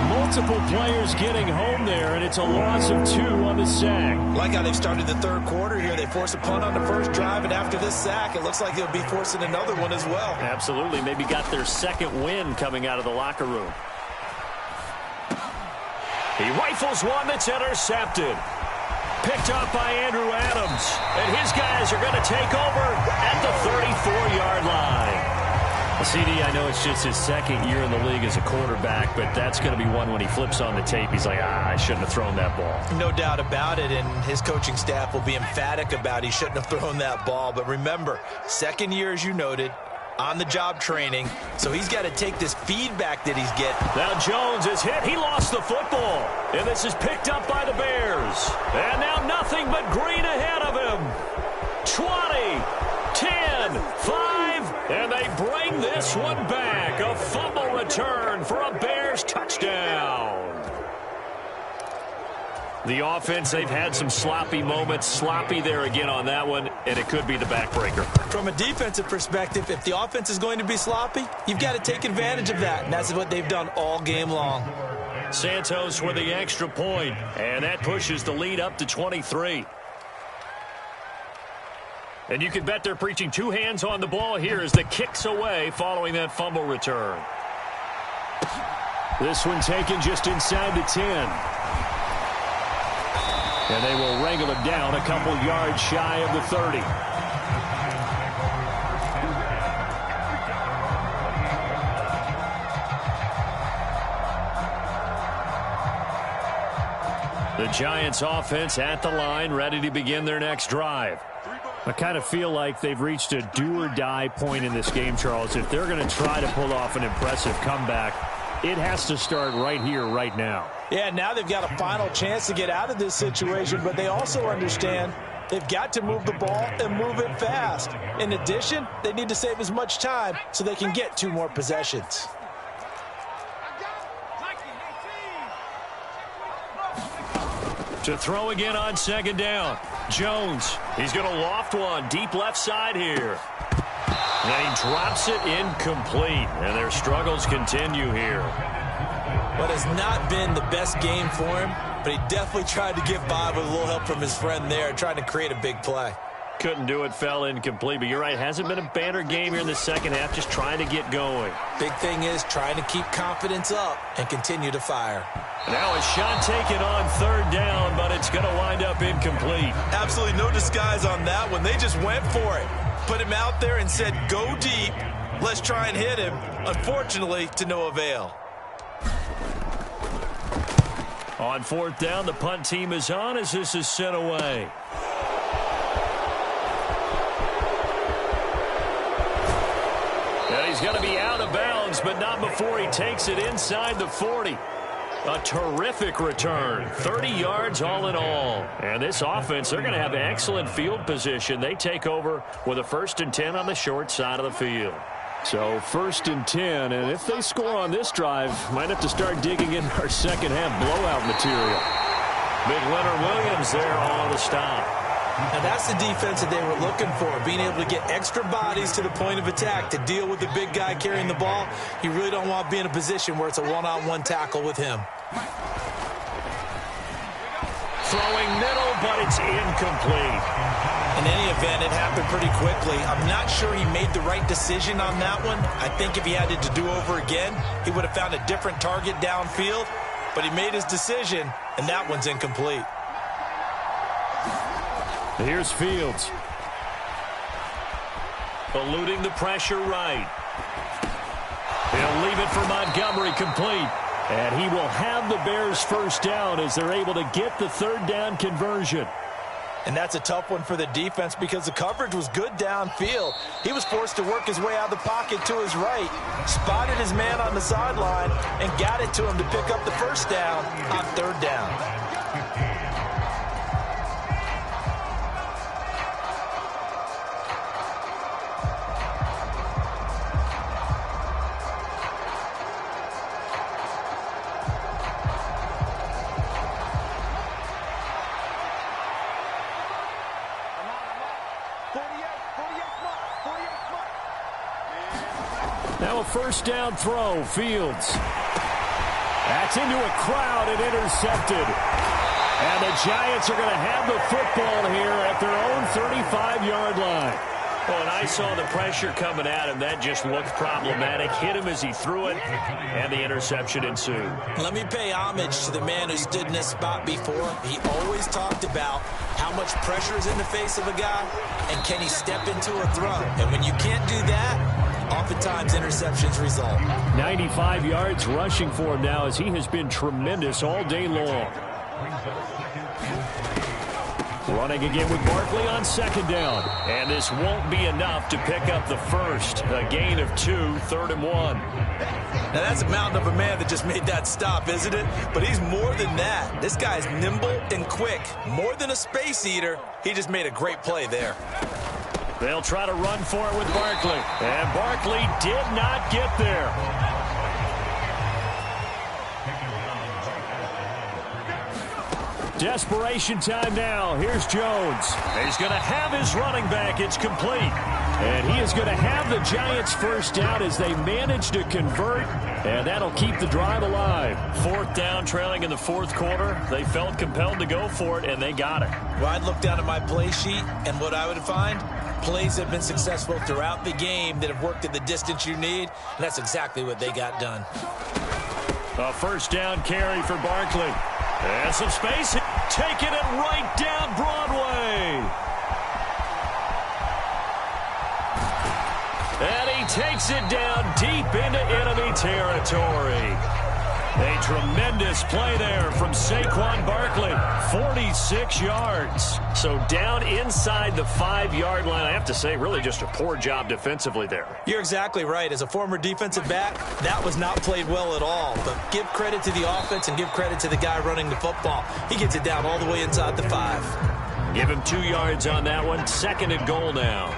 Speaker 4: Multiple players getting home there, and it's a loss of 2 on the sack.
Speaker 3: Like how they've started the third quarter here. They force a punt on the first drive, and after this sack, it looks like they'll be forcing another one as well.
Speaker 4: Absolutely. Maybe got their second win coming out of the locker room.
Speaker 2: He rifles one that's intercepted. Picked up by Andrew Adams. And his guys are going to take over at the 34-yard line.
Speaker 4: Well, CD, I know it's just his second year in the league as a quarterback, but that's going to be one when he flips on the tape. He's like, I shouldn't have thrown that ball.
Speaker 3: No doubt about it, and his coaching staff will be emphatic about he shouldn't have thrown that ball. But remember, second year, as you noted, on-the-job training, so he's got to take this feedback that he's getting.
Speaker 2: Now Jones is hit. He lost the football. And this is picked up by the Bears. And now nothing but green ahead of him. 20, 10, 5, and they bring this one back. A fumble return for a Bears touchdown. The offense, they've had some sloppy moments. Sloppy there again on that one, and it could be the backbreaker.
Speaker 3: From a defensive perspective, if the offense is going to be sloppy, you've got to take advantage of that, and that's what they've done all game long.
Speaker 2: Santos with the extra point, and that pushes the lead up to 23. And you can bet they're preaching 2 hands on the ball here as the kick's away following that fumble return.
Speaker 4: This one taken just inside the 10. And they will wrangle it down a couple yards shy of the 30.
Speaker 2: The Giants offense at the line, ready to begin their next drive.
Speaker 4: I kind of feel like they've reached a do-or-die point in this game, Charles. If they're going to try to pull off an impressive comeback, it has to start right here, right now.
Speaker 3: Yeah, now they've got a final chance to get out of this situation, but they also understand They've got to move the ball and move it fast. In addition, they need to save as much time so they can get 2 more possessions.
Speaker 2: To throw again on 2nd down. Jones, he's going to loft one deep left side here. And he drops it incomplete. And their struggles continue here.
Speaker 3: What has not been the best game for him, but he definitely tried to get by with a little help from his friend there, trying to create a big play.
Speaker 2: Couldn't do it, fell incomplete. But you're right, hasn't been a banner game here in the second half, just trying to get going.
Speaker 3: Big thing is trying to keep confidence up and continue to fire.
Speaker 2: Now a shot taken on 3rd down, but it's going to wind up incomplete.
Speaker 3: Absolutely no disguise on that one. They just went for it. Put him out there and said, go deep. Let's try and hit him. Unfortunately, to no avail.
Speaker 2: On 4th down, the punt team is on as this is sent away. And he's going to be out of bounds, but not before he takes it inside the 40. A terrific return. 30 yards all in all. And this offense, they're going to have excellent field position. They take over with a 1st and 10 on the short side of the field.
Speaker 4: So 1st and 10, and if they score on this drive, might have to start digging in our second half blowout material.
Speaker 2: Big Leonard Williams there on the stop.
Speaker 3: Now that's the defense that they were looking for, being able to get extra bodies to the point of attack to deal with the big guy carrying the ball. You really don't want to be in a position where it's a one-on-one tackle with him.
Speaker 2: Throwing middle, but it's incomplete.
Speaker 3: In any event, it happened pretty quickly. I'm not sure he made the right decision on that one. I think if he had it to do over again, he would have found a different target downfield. But he made his decision, and that one's incomplete.
Speaker 4: Here's Fields.
Speaker 2: Eluding the pressure right. He'll leave it for Montgomery complete.
Speaker 4: And he will have the Bears 1st down as they're able to get the 3rd down conversion.
Speaker 3: And that's a tough one for the defense because the coverage was good downfield. He was forced to work his way out of the pocket to his right, spotted his man on the sideline, and got it to him to pick up the 1st down on 3rd down.
Speaker 4: Now a 1st down throw, Fields. That's into a crowd and intercepted. And the Giants are going to have the football here at their own 35-yard line.
Speaker 2: Well, and I saw the pressure coming at him. That just looked problematic. Hit him as he threw it, and the interception ensued.
Speaker 3: Let me pay homage to the man who stood in this spot before. He always talked about how much pressure is in the face of a guy, and can he step into a throw. And when you can't do that, oftentimes interceptions result.
Speaker 4: 95 yards rushing for him now as he has been tremendous all day long.
Speaker 2: Running again with Barkley on 2nd down. And this won't be enough to pick up the 1st. A gain of 2, 3rd and 1.
Speaker 3: Now that's a mountain of a man that just made that stop, isn't it? But he's more than that. This guy's nimble and quick. More than a space eater. He just made a great play there.
Speaker 2: They'll try to run for it with Barkley. And Barkley did not get there.
Speaker 4: Desperation time now. Here's Jones.
Speaker 2: He's going to have his running back. It's complete.
Speaker 4: And he is going to have the Giants 1st down as they manage to convert. And that'll keep the drive alive.
Speaker 2: 4th down, trailing in the 4th quarter. They felt compelled to go for it, and they got it.
Speaker 3: Well, I'd look down at my play sheet, and what I would find, plays have been successful throughout the game that have worked at the distance you need, and that's exactly what they got done.
Speaker 2: A 1st down carry for Barkley. And some space. Taking it right down Broadway. And he takes it down deep into enemy territory. A tremendous play there from Saquon Barkley. 46 yards. So down inside the 5-yard line. I have to say, really just a poor job defensively there.
Speaker 3: You're exactly right. As a former defensive back, that was not played well at all. But give credit to the offense and give credit to the guy running the football. He gets it down all the way inside the 5.
Speaker 2: Give him 2 yards on that one. 2nd and goal now.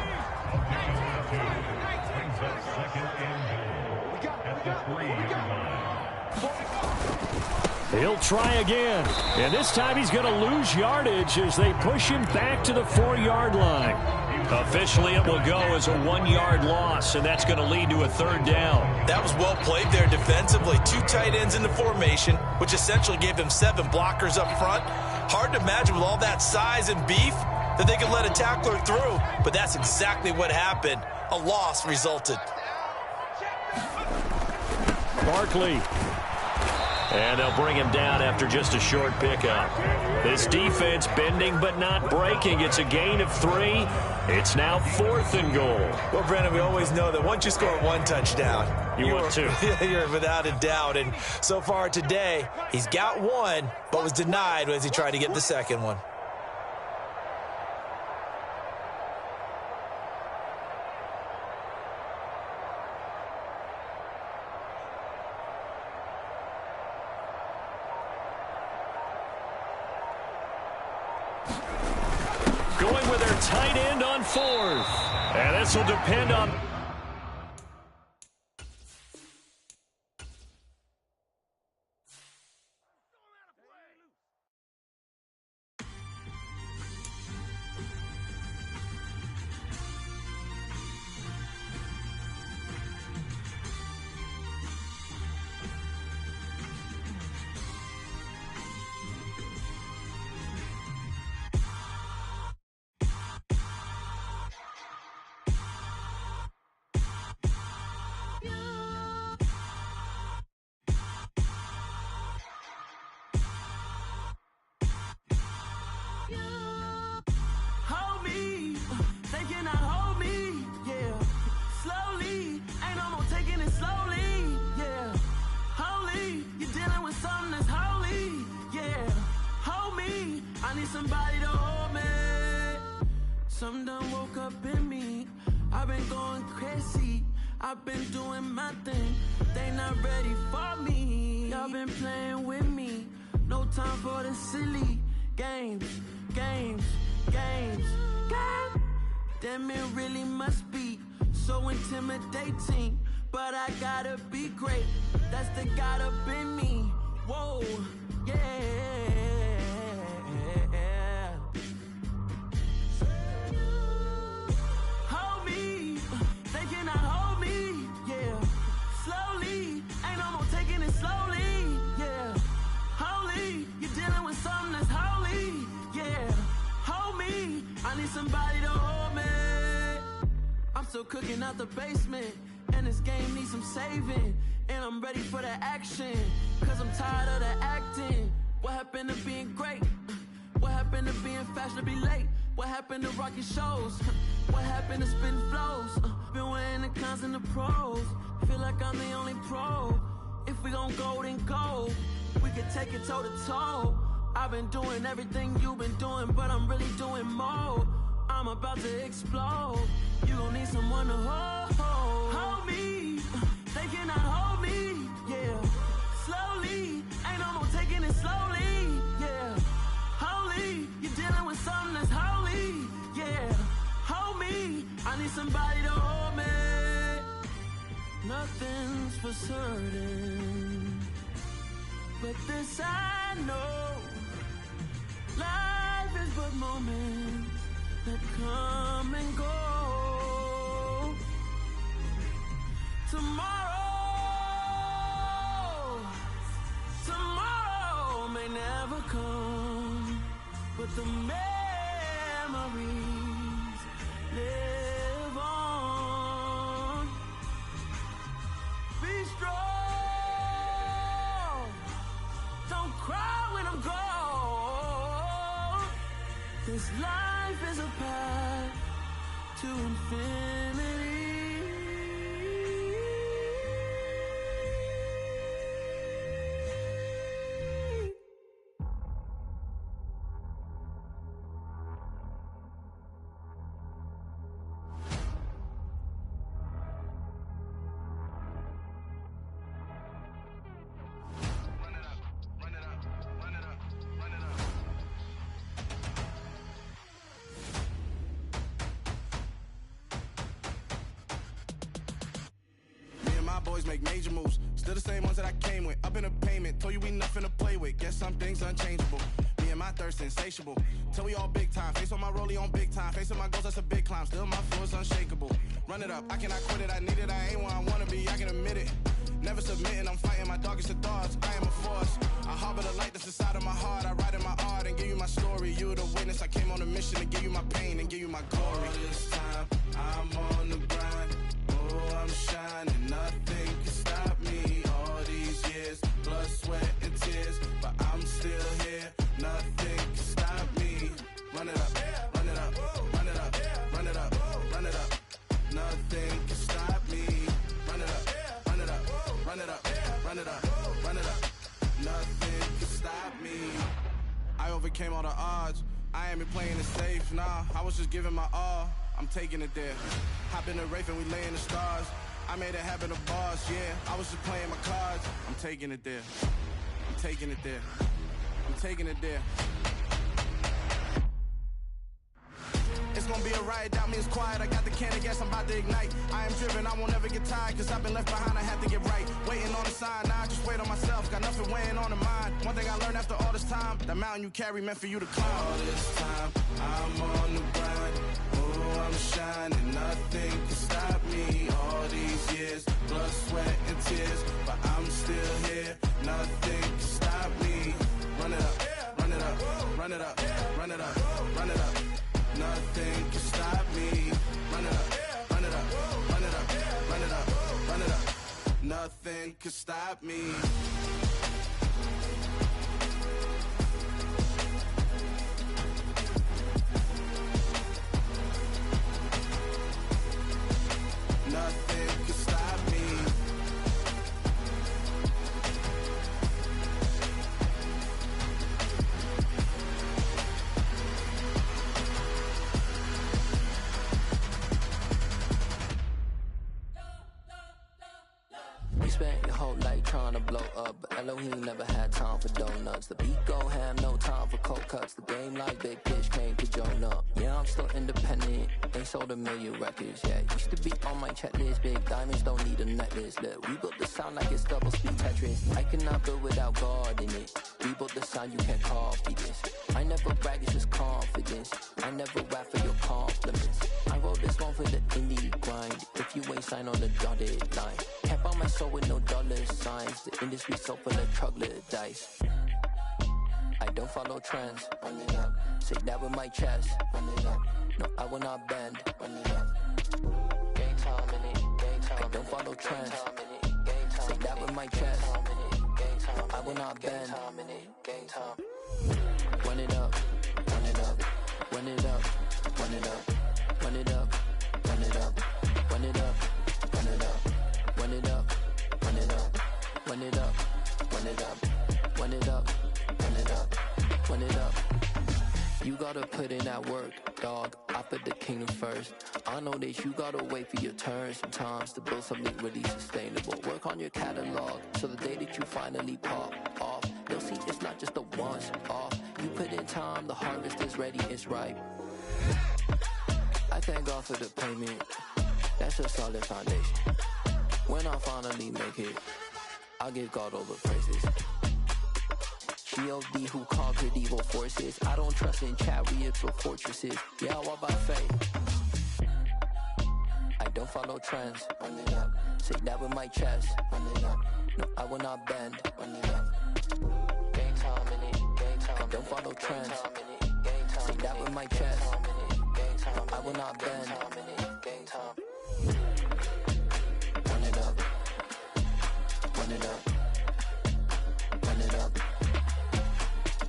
Speaker 4: He'll try again. And this time he's going to lose yardage as they push him back to the 4-yard line.
Speaker 2: Officially, it will go as a 1-yard loss, and that's going to lead to a 3rd down.
Speaker 3: That was well played there defensively. 2 tight ends in the formation, which essentially gave them 7 blockers up front. Hard to imagine with all that size and beef that they could let a tackler through, but that's exactly what happened. A loss resulted.
Speaker 4: Barkley.
Speaker 2: And they'll bring him down after just a short pickup. This defense bending but not breaking. It's a gain of 3. It's now 4th and goal.
Speaker 3: Well, Brandon, we always know that once you score 1 touchdown,
Speaker 2: want 2.
Speaker 3: You're without a doubt. And so far today, he's got 1, but was denied as he tried to get the 2nd one.
Speaker 2: Going with their tight end on 4th. And this will depend on...
Speaker 1: Somebody to hold me. Some done woke up in me. I've been going crazy. I've been doing my thing. They not ready for me. Y'all been playing with me. No time for the silly games. Damn, it really must be so intimidating. But I gotta be great. That's the God up in me. Whoa, yeah. Somebody to hold me. I'm still cooking out the basement, and this game needs some saving. And I'm ready for the action, cause I'm tired of the acting. What happened to being great? What happened to being fashionably late? What happened to rocking shows? What happened to spitting flows? Been wearing the cons and the pros. Feel like I'm the only pro. If we gon' go, then go. We can take it toe to toe. I've been doing everything you've been doing, but I'm really doing more. I'm about to explode. You gon' need someone to hold me. They cannot hold me, yeah. Slowly, ain't no more taking it slowly, yeah. Holy, you're dealing with something that's holy, yeah. Hold me, I need somebody to hold me. Nothing's for certain, but this I know. Life is but moments that come and go. Tomorrow may never come, but the memories live on. Be strong, don't cry when I'm gone. This life is a path to infinity. always make major moves. Still the same ones that I came with. Up in a payment, told you we nothing to play with. Guess some things unchangeable. Me and my thirst insatiable. Till we all big time. Face on my rollie on big time. Facing my goals, that's a big climb. Still my flow is unshakable. Run it up, I cannot quit it. I need it, I ain't where I wanna be, I can admit it. Never submitting, I'm fighting my darkest of thoughts. I am a force. I harbor the light that's inside of my heart. I write in my art and give you my story. You the witness. I came on a mission to give you my pain and give you my glory. All this time, I'm on the grind. Oh, I'm shining. Nothing can stop me. All these years, blood, sweat, and tears. But I'm still here. Nothing can stop me. Run it up, run it up, run it up, run it up, run it up. Nothing can stop me. Run it up, run it up, run it up, run it up, run it up. Nothing can stop me. I overcame all the odds. I ain't been playing it safe, nah. I was just giving my all. I'm taking it there. Hop in the Wraith and we lay in the stars. I made it happen to boss, yeah. I was just playing my cards. I'm taking it there. I'm taking it there. I'm taking it there. It's gonna be a riot, doubt me it's quiet. I got the can of gas, I'm about to ignite. I am driven, I won't ever get tired. Cause I've been left behind, I have to get right. Waiting on the sign, now I just wait on myself. Got nothing weighing on the mind. One thing I learned after all this time, that mountain you carry meant for you to climb. All this time, I'm on the grind. Oh, I'm shining, nothing can stop me. All these years, blood, sweat, and tears. But I'm still here, nothing can stop me. Run it up, run it up, run it up, run it up, run it up. Nothing can stop me. Run it up, run it up, run it up, run it up, run it up. Nothing can stop me. Nothing can stop me.
Speaker 5: Spent your whole life trying to blow up, but Elohim never had time for donuts. The beat go ham, no time for cold cuts. The game like Big Pitch came to Jonah. Yeah, I'm still independent, ain't sold a million records yet. Used to be on my checklist, big diamonds don't need a necklace. Look, we built the sound like it's double speed Tetris. I cannot build without God in it. We built the sound, you can't copy this. I never brag, it's just confidence. I never rap for your compliments. I wrote this one for the indie grind. If you ain't signed on the dotted line, can't buy my soul with no dollar signs. The industry so full of troglodytes. I don't follow trends. Run it up. Say that with my chest. Run it up. No, I will not bend. Run it up. Gang time in it. Gang time. I don't follow trends. Say that with my chest. I will not bend. Gang time. Run it up. Run it up. Run it up. Run it up. Run it up. Run it up. Run it up. Run it up. Run it up. Run it up. Run it up. Run it up. Run it up. Run it up. Run it up. You gotta put in that work, dog. I put the kingdom first. I know that you gotta wait for your turn sometimes to build something really sustainable. Work on your catalog, so the day that you finally pop off, you'll see it's not just a once off. You put in time, the harvest is ready, it's ripe. I thank God for the payment. That's a solid foundation. When I finally make it, I'll give God all the praises. G.O.D. who conquered evil forces. I don't trust in chariots or fortresses. Yeah, I walk by faith. I don't follow trends. Run it up. Say that with my chest. Run it up. No, I will not bend. Run it up. Gang time in it. Gang time. I don't follow trends. Say that with my chest. I will not bend. Gang time. Run it up. Run it up. Run it up.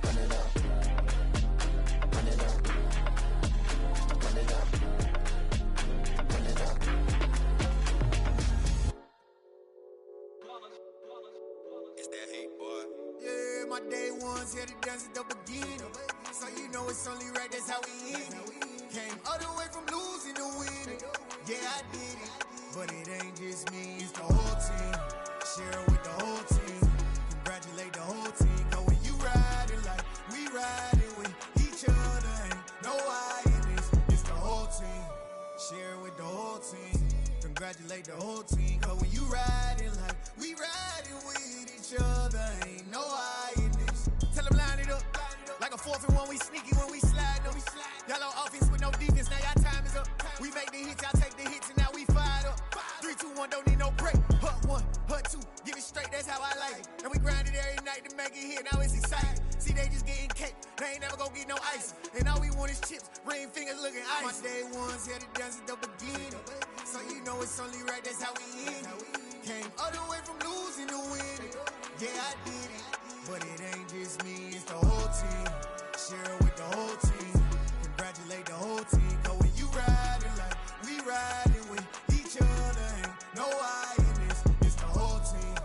Speaker 5: Run it up. Run it up. Run it up. Run it up.
Speaker 6: It's that hate, boy.
Speaker 7: Yeah, my day ones here to dance at the beginning. So you know it's only right, that's how we end it. Came all the way from losing to winning. Yeah, I did it. But it ain't just me, it's the whole team. Share it with the whole team. Congratulate the whole team. Cause when you riding like we riding with each other, ain't no I in this. It's the whole team. Share it with the whole team. Congratulate the whole team, cause when you riding like we riding with each other, ain't no hiding this. Tell them line it up, like a 4th and 1, we sneaky when we slide them. Y'all on offense with no defense, now y'all time is up. We make the hits, y'all take the hits, and now we fired up. 3, 2, 1, don't need no break. Hut 1, hut 2, give it straight, that's how I like it. And we grind it every night to make it hit, now it's exciting. See, they just getting cake, they ain't never gonna get no ice. And all we want is chips, ring fingers looking ice. My day ones here to dance at the beginning, so you know it's only right, that's how we end it. Came all the way from losing to winning, yeah I did it. But it ain't just me, it's the whole team. Share it with the whole team. Congratulate the whole team, cause when you riding like we riding with each other, ain't no hiding this, it's the whole team.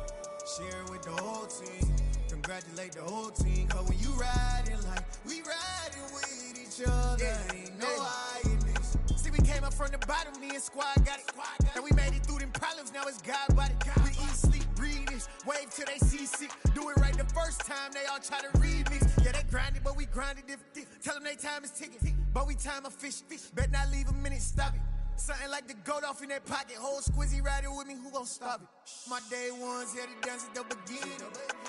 Speaker 7: Share it with the whole team. Congratulate the whole team, cause when you riding like we riding with each other, ain't no hiding this. See, we came up from the bottom, me and squad got it. And we made it through them problems, now it's God body. We eat, sleep, breathe this, wave till they see sick. Do it right the first time, they all try to remix. Yeah, they grinded, but we grinded different. Tell them they time is ticking, but we time a fish. Bet not leave a minute, stop it. Something like the goat off in that pocket. Whole squizzy riding with me, who gon' stop it? My day ones here to dance at the beginning,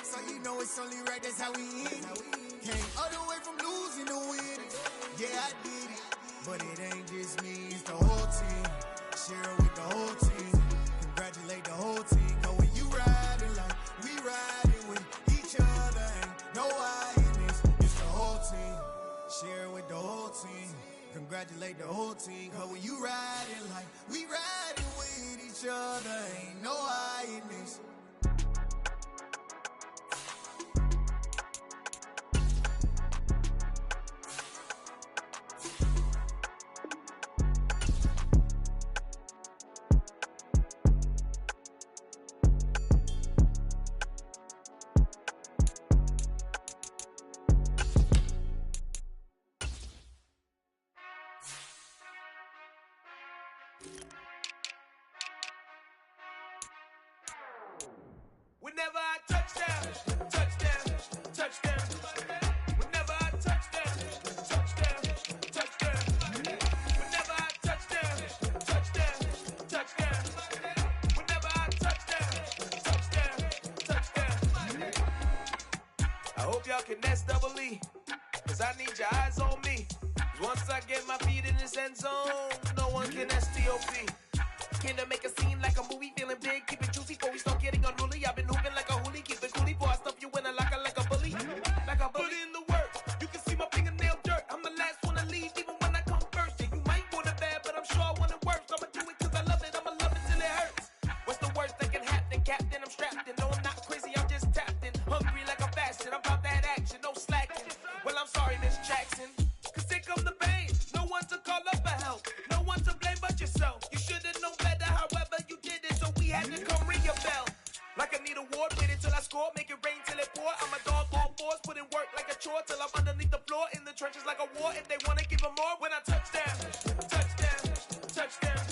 Speaker 7: so you know it's only right, that's how we end it. Came all the way from losing to winning, yeah I did it. But it ain't just me, it's the whole team. Share it with the whole team. Congratulate the whole team, cause when you riding like we riding with each other, ain't no hiding this, it's the whole team. Share it with the whole team. Congratulate the whole team, cause when you riding like we riding with each other, ain't no hiding this.
Speaker 8: Whenever I touchdown, touchdown, touchdown. Whenever I touchdown, touchdown, touchdown. Whenever I touchdown, touchdown, touchdown. Whenever I touchdown, touchdown, touchdown. I hope y'all can double E, cause I need your eyes on me. 'Cause once I get my feet in this end zone, no one can STOP. Came to make a scene like a movie, feeling big, keep it juicy before we start getting unruly. I've been hooping like a hoolie, keep it coolie before I stuff you in a locker like a bully. Like a bully. Put in the work, you can see my fingernail dirt. I'm the last one to leave, even when I come first. Yeah, you might want it bad, but I'm sure I want it worse. I'ma do it 'cause I love it, I'ma love it till it hurts. What's the worst that can happen, Captain? I'm strapped in, no I'm not crazy, I'm just tapped in. Hungry like I'm fasting, I'm about that action, no slacking. Well, I'm sorry, Miss Jackson, 'cause here come the pain. No one to call up for help, no one to blame but yourself. You should've known better, however you did it, so we had to come ring your bell. Like I need a award, wait until I score, make it rain till it pour. I'm a dog, all fours, put in work like a chore till I'm underneath the floor, in the trenches like a war. If they wanna give them more, when I touchdown, touchdown, touchdown.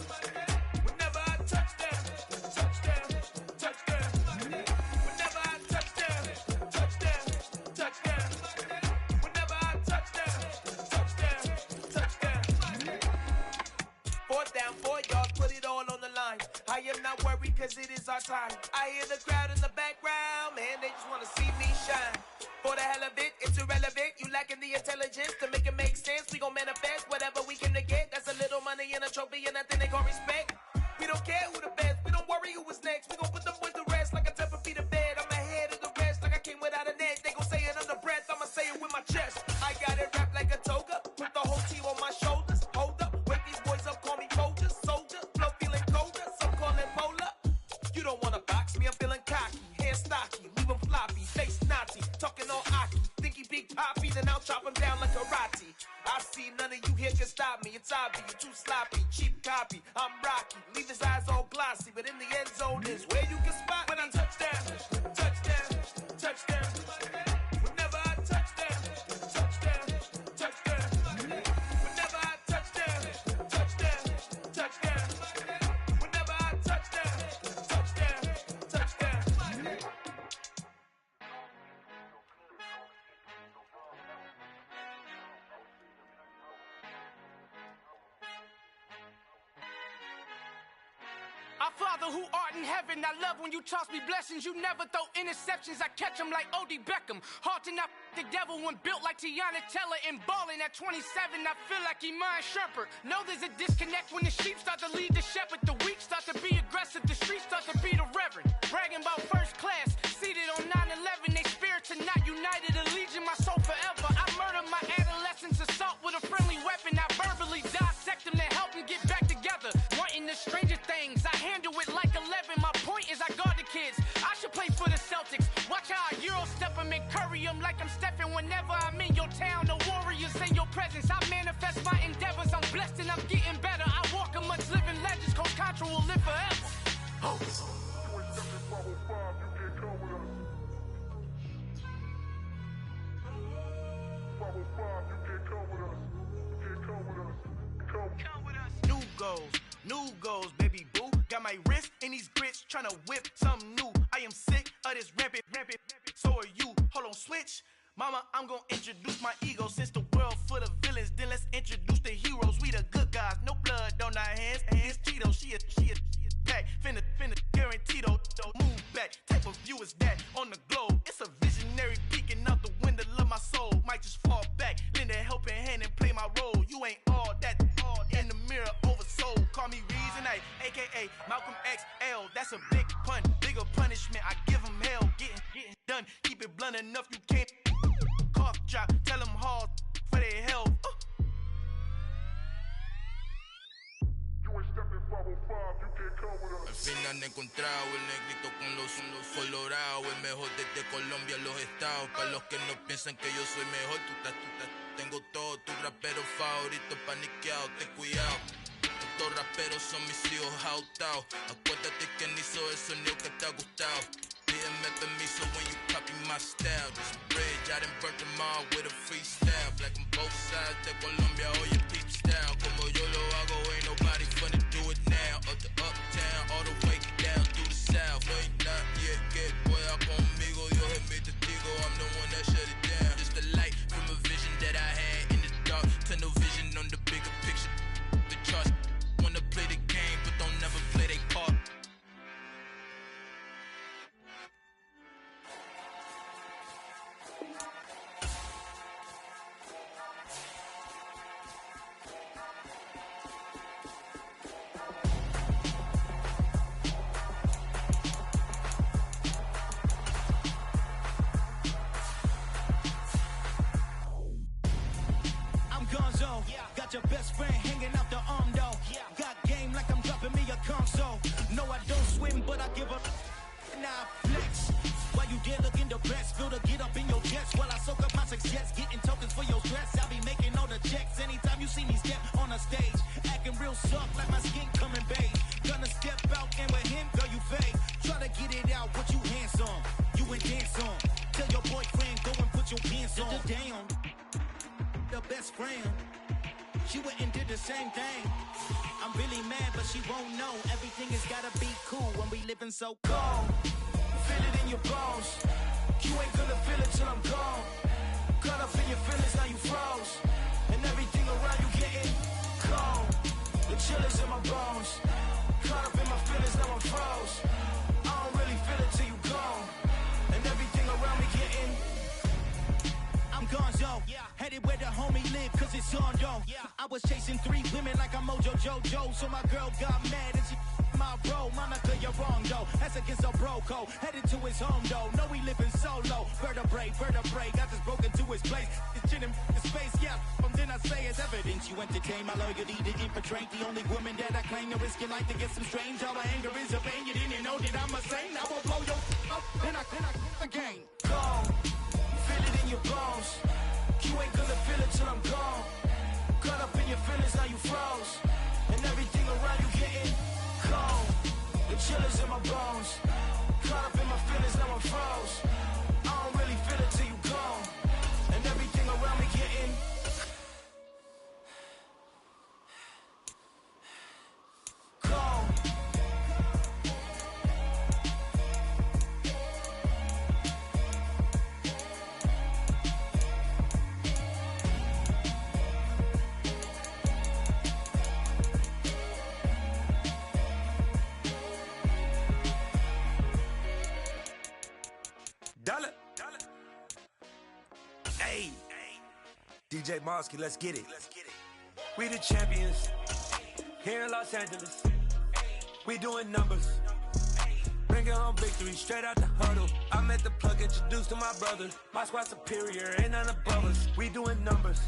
Speaker 8: Whenever I touchdown, touchdown, touchdown. Whenever I touchdown, touchdown, touchdown. Whenever I touchdown, touchdown, touchdown. 4th down, 4 yards, put it all on the line. I am not worried 'cause it is our time. I hear the crowd in the background, man, they just wanna see me shine. For the hell of it, it's irrelevant. You lacking the intelligence to make it make sense. We gon' manifest whatever we can to get. That's a little money and a trophy and nothing they call respect. We don't care who the best, we don't worry who was next. We gon' put them boys to rest like a 10 feet of bed. I'm ahead of the rest like I came without a net. They gon' say it under breath, I'ma say it with my chest. I got it wrapped like a toga, put the whole team on my shoulders. Hold up, wake these boys up, call me soldier, soldier. Flow feeling colder, some call it polar. You don't wanna box me, I'm feeling cocky. Hair stocky, leave him floppy, face Nazi. Talking all aki, think he big poppy, then I'll chop him down like karate. I see none of you here can stop me. It's obvious, you're too sloppy, cheap copy. I'm Rocky, leave his eyes all glossy, but in the end zone is where you can spot when I touchdown, touchdown, touchdown. Whenever I touchdown, touchdown, touchdown. Whenever I touchdown, touchdown, touchdown. Whenever I touchdown, touchdown, touchdown. Our Father who art in heaven, I love when you toss me blessings. You never throw interceptions, I catch them like O.D. Beckham. Hard to not the devil when built like Tiana Teller and balling at 27. I feel like Iman Shumpert. Know there's a disconnect when the sheep start to lead the shepherd. The weak start to be aggressive, the streets start to be the reverend. Bragging about first class, seated on 9/11. They spirits are not united, a legion, my soul forever. I murder my adolescence, assault with a friendly weapon. I verbally dissect them to help them get back together. Wanting the stranger things, I handle it like 11. My point is I guard the kids. I should play for the Celtics. Watch how I Euro step them and curry them like I'm Stephen. Whenever I'm in your town, the warriors in your presence. I manifest my endeavors. I'm blessed and I'm getting better. I walk amongst living legends. Coach Contra will live forever. Oh. New goals, baby boo. Got my wrist in these grits, tryna whip something new. I am sick of this rampant. So are you. Hold on, switch. Mama, I'm gonna introduce my ego. Since the world full of villains, then let's introduce the heroes. We the good guys, no blood on our hands. Hands Cheeto, she a pack. Finna, guaranteed, move back. Type of view is that on the globe? It's a visionary peeking out the window of my soul. Might just fall back, lend a helping hand and play my role. You ain't all that in the mirror oversold. Call me Reason A, aka Malcolm XL. That's a big pun, bigger punishment. I give him hell, getting done. Keep it blunt enough, you can't cough drop. Tell them hard for their health.
Speaker 6: Al final he encontrado el negrito con los colorados, el mejor desde Colombia a los estados. Para los que no piensan que yo soy mejor, tengo todo, tus raperos favoritos paniqueados, ten cuidado. Estos raperos son mis hijos adoptados. Acuérdate quién hizo el sonido que te ha gustado. Pídeme permiso when you copy my style. This bridge, I done burnt them all with a freestyle. Black on both sides de Colombia, oye peep style. Como yo lo hago, ain't nobody finna do it now. Up the uptown, all the way down through the south. No hay nadie que pueda conmigo, Dios es mi testigo. I'm the one that shut it down. Just the light from a vision that I had in the dark. Tunnel vision on the bigger picture. The charts wanna play the game, but don't never play their part.
Speaker 8: Got your best friend hanging out the arm though. Got game like I'm dropping me a console. No, I don't swim, but I give up. Now flex. While you there looking the best, feel the get up in your chest. While I soak up my success, getting tokens for your stress. I'll be making all the checks anytime you see me step on a stage. Acting real soft like my skin coming beige. Gonna step out and with him, girl, you fade. Try to get it out, what you hands on. You ain't dance on. Tell your boyfriend, go and put your pants on. Down. The best friend. She went and did the same thing. I'm really mad, but she won't know. Everything has gotta be cool when we living so cold. Feel it in your bones. You ain't gonna feel it till I'm gone. Caught up in your feelings, now you froze. And everything around you getting cold. The chill is in my bones. Caught up in my feelings, now I'm froze. I don't really feel it till you gone. And everything around me getting I'm gonzo, headed where the homie live, cause it's on though. I was chasing 3 women like I'm Mojo Jojo, so my girl got mad and she my bro. Monica, you're wrong though, that's against a bro code. Headed to his home though, know he living solo. Vertebrae, got just broken to his place. It's chin in space, then I say it's evidence. You entertain my loyalty to infiltrate the only woman that I claim to risk your life to get some strange. All my anger is a pain, you didn't know that I'm a saint. I will blow your up, then I again. Go. Feel it in your bones. You ain't gonna feel it till I'm gone. Caught up in your feelings, now you froze. And everything around you getting cold. The chill is in my bones. Caught up in my feelings, now I'm froze. I don't really feel it till you gone. And everything around me getting cold.
Speaker 9: DJ Mosky, let's get it. We the champions here in Los Angeles. We doing numbers. Bringing home victory straight out the huddle. I'm at the plug, introduced to my brothers. My squad superior, ain't none above us. We doing numbers.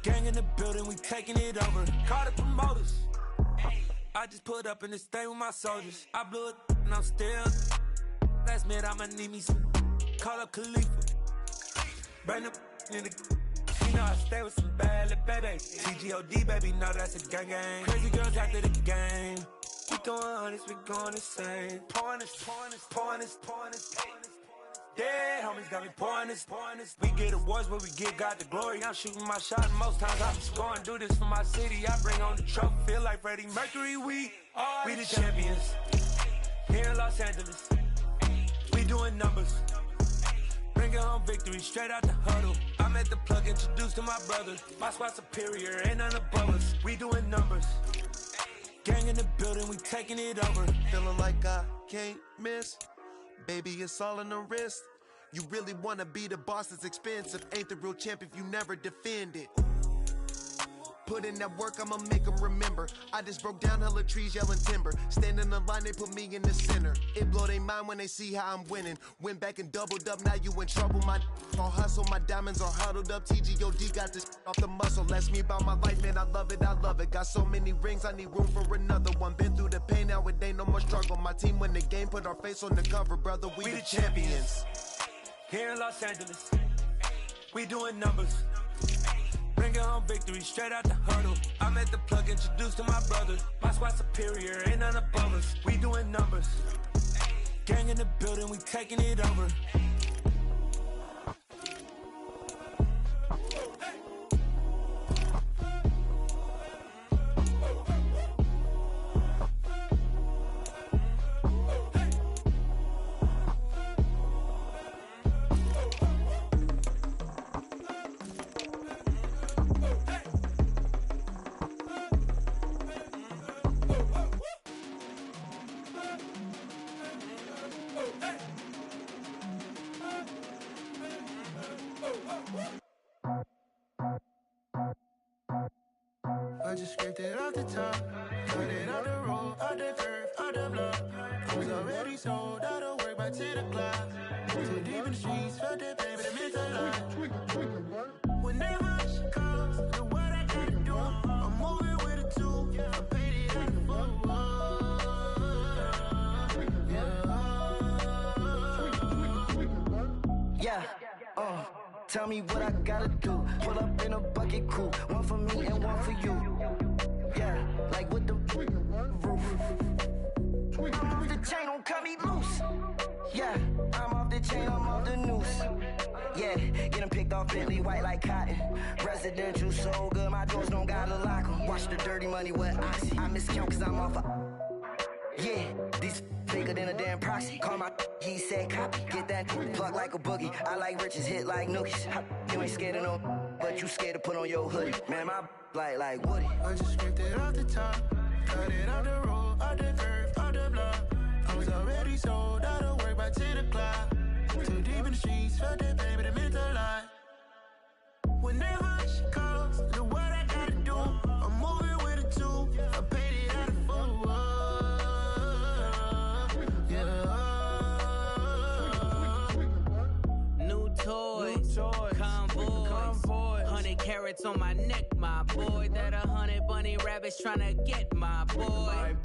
Speaker 9: Gang in the building, we taking it over. Call the promoters. I just put up in this thing with my soldiers. I blew it and I'm still. Last minute I'ma need me some. Call up Khalifa. Bring the in the. You know I stay with some bad little baby. TGOD baby, know that's a gang gang. Crazy girls after the game. We going honest, we going insane. Pouring this. Yeah, homies got me pouring this. We get awards, but we give God the glory. I'm shooting my shot, and most times I'm scoring. Do this for my city, I bring on the trophy. Feel like Freddie Mercury, we the champions. Here in Los Angeles, we doing numbers. Bringing home victory straight out the huddle. I'm at the plug, introduced to my brothers. My squad superior, ain't none above us. We doing numbers. Gang in the building, we taking it over.
Speaker 10: Feeling like I can't miss. Baby, it's all in the wrist. You really wanna be the boss, it's expensive. Ain't the real champ if you never defend it. Put in that work, I'ma make them remember. I just broke down hella trees, yelling timber. Stand in the line, they put me in the center. It blow their mind when they see how I'm winning. Went back and doubled up, now you in trouble. My all hustle, my diamonds are huddled up. TGOD got this off the muscle. That's me about my life, man, I love it. Got so many rings, I need room for another one. Been through the pain, now it ain't no more struggle. My team win the game, put our face on the cover, brother. We the champions.
Speaker 9: Here in Los Angeles, we doing numbers. Bringing home victory straight out the huddle. I'm at the plug, introduced to my brothers. My squad superior, ain't none above us. We doing numbers. Gang in the building, we taking it over.
Speaker 7: I just scraped it off the top, cut it out the road, out the curve, out the block. I was already sold, out of work by 10 o'clock. Too deep in the streets, felt that pain, but it meant a lot. Whenever she calls, the what I gotta do, I'm moving with a two. I paid it out the full.
Speaker 11: Yeah, tell me what I gotta do. Pull up in a bucket crew, one for me and one for you. Yeah, like with the roof. I'm off the chain, don't cut me loose. Yeah, I'm off the chain, I'm off the noose. Yeah, get them picked off Bentley, white like cotton. Residential so good, my doors don't gotta lock 'em. Watch the dirty money with Oxy. I miscount cause I'm off a... Yeah, these bigger than a damn proxy. Call my he said copy. Get that plug like a boogie. I like riches, hit like nookies. You ain't scared of no, but you scared to put on your hoodie. Man, my like Woody.
Speaker 7: I just scraped it off the top, cut it out the road, out the curve, out the block. I was already sold, out of work by 10 o'clock. Too deep in the streets, felt that pain, but it meant a lot. Whenever she calls, the what I gotta do, I'm moving with a two. I paid it out of full.
Speaker 12: New toys, convoys, 100 carats on my neck, my boy. That 100 bunny rabbits tryna get my boy.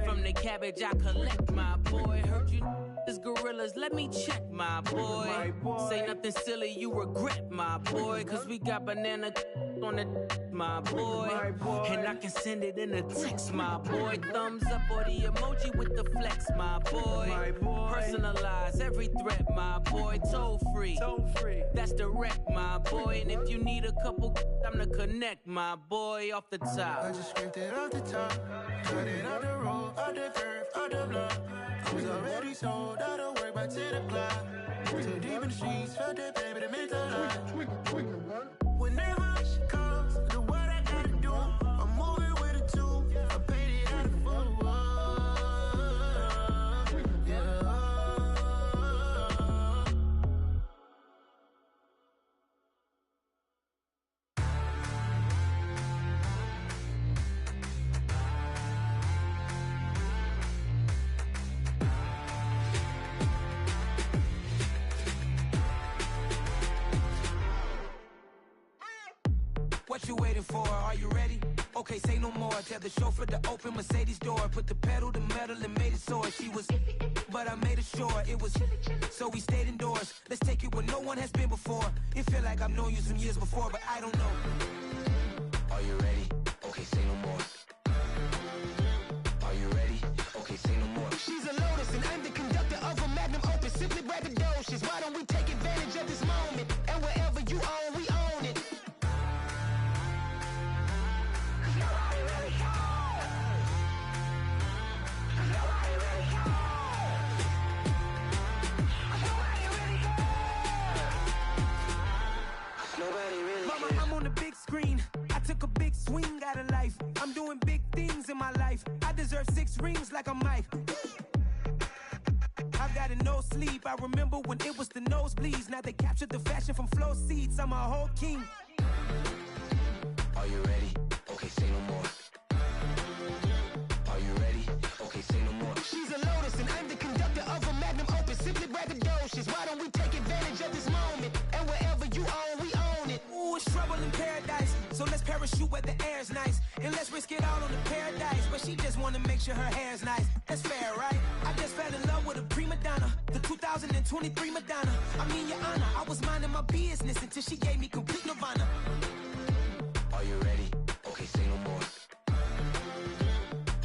Speaker 12: From the cabbage I collect, my boy. Heard you is gorillas, let me check, my boy. Say nothing silly, you regret, my boy. Cause we got banana on the my boy. And I can send it in a text, my boy. Thumbs up or the emoji with the flex, my boy. Personalize every threat, my boy. Toll free, that's direct, my boy. And if you need a couple, I'm to connect, my boy. Off the top,
Speaker 7: I just scraped it off the top, cut it out the road, out the curve, out the block. I was already sold, out of work by 10 o'clock. Too deep in the streets, felt that pain, but it meant a lot. Whenever she calls, the what I gotta do, I'm moving with a two. I paid it out of full.
Speaker 9: you waiting for? Are you ready? Okay, say no more. Tell the chauffeur to open Mercedes door. Put the pedal to metal and made it soar. She was, but I made it sure it was. So we stayed indoors. Let's take it where no one has been before. It feel like I've known you some years before, but I don't know. Are you ready? Okay, say no more. Are you ready? Okay, say no more.
Speaker 11: She's a Lotus and I'm the conductor of a magnum opus. Simply braggadocious. Why don't we take advantage of this moment? And wherever you own, we own it.
Speaker 9: Mama, I'm on the big screen. I took a big swing out of life. I'm doing big things in my life. I deserve 6 rings like a Mike. I've got no sleep. I remember when it was the nosebleeds. Now they captured the fashion from flow seats. I'm a whole king.
Speaker 10: Are you ready? Okay, say no more. Are you ready? Okay, say no more.
Speaker 11: She's a Lotus and I'm the conductor of a magnum opus. Simply braggadocious. Why don't we take advantage of this moment? And wherever you own, we own it.
Speaker 9: Ooh, it's trouble in paradise. So let's parachute where the air's nice. And let's risk it all on the paradise. But she just wanna make sure her hair's nice. That's fair, right? I just fell in love with a prima donna. The 2023 Madonna. I mean, Your Honor, I was minding my business until she gave me complete nirvana.
Speaker 10: Are you ready? Okay, say no more.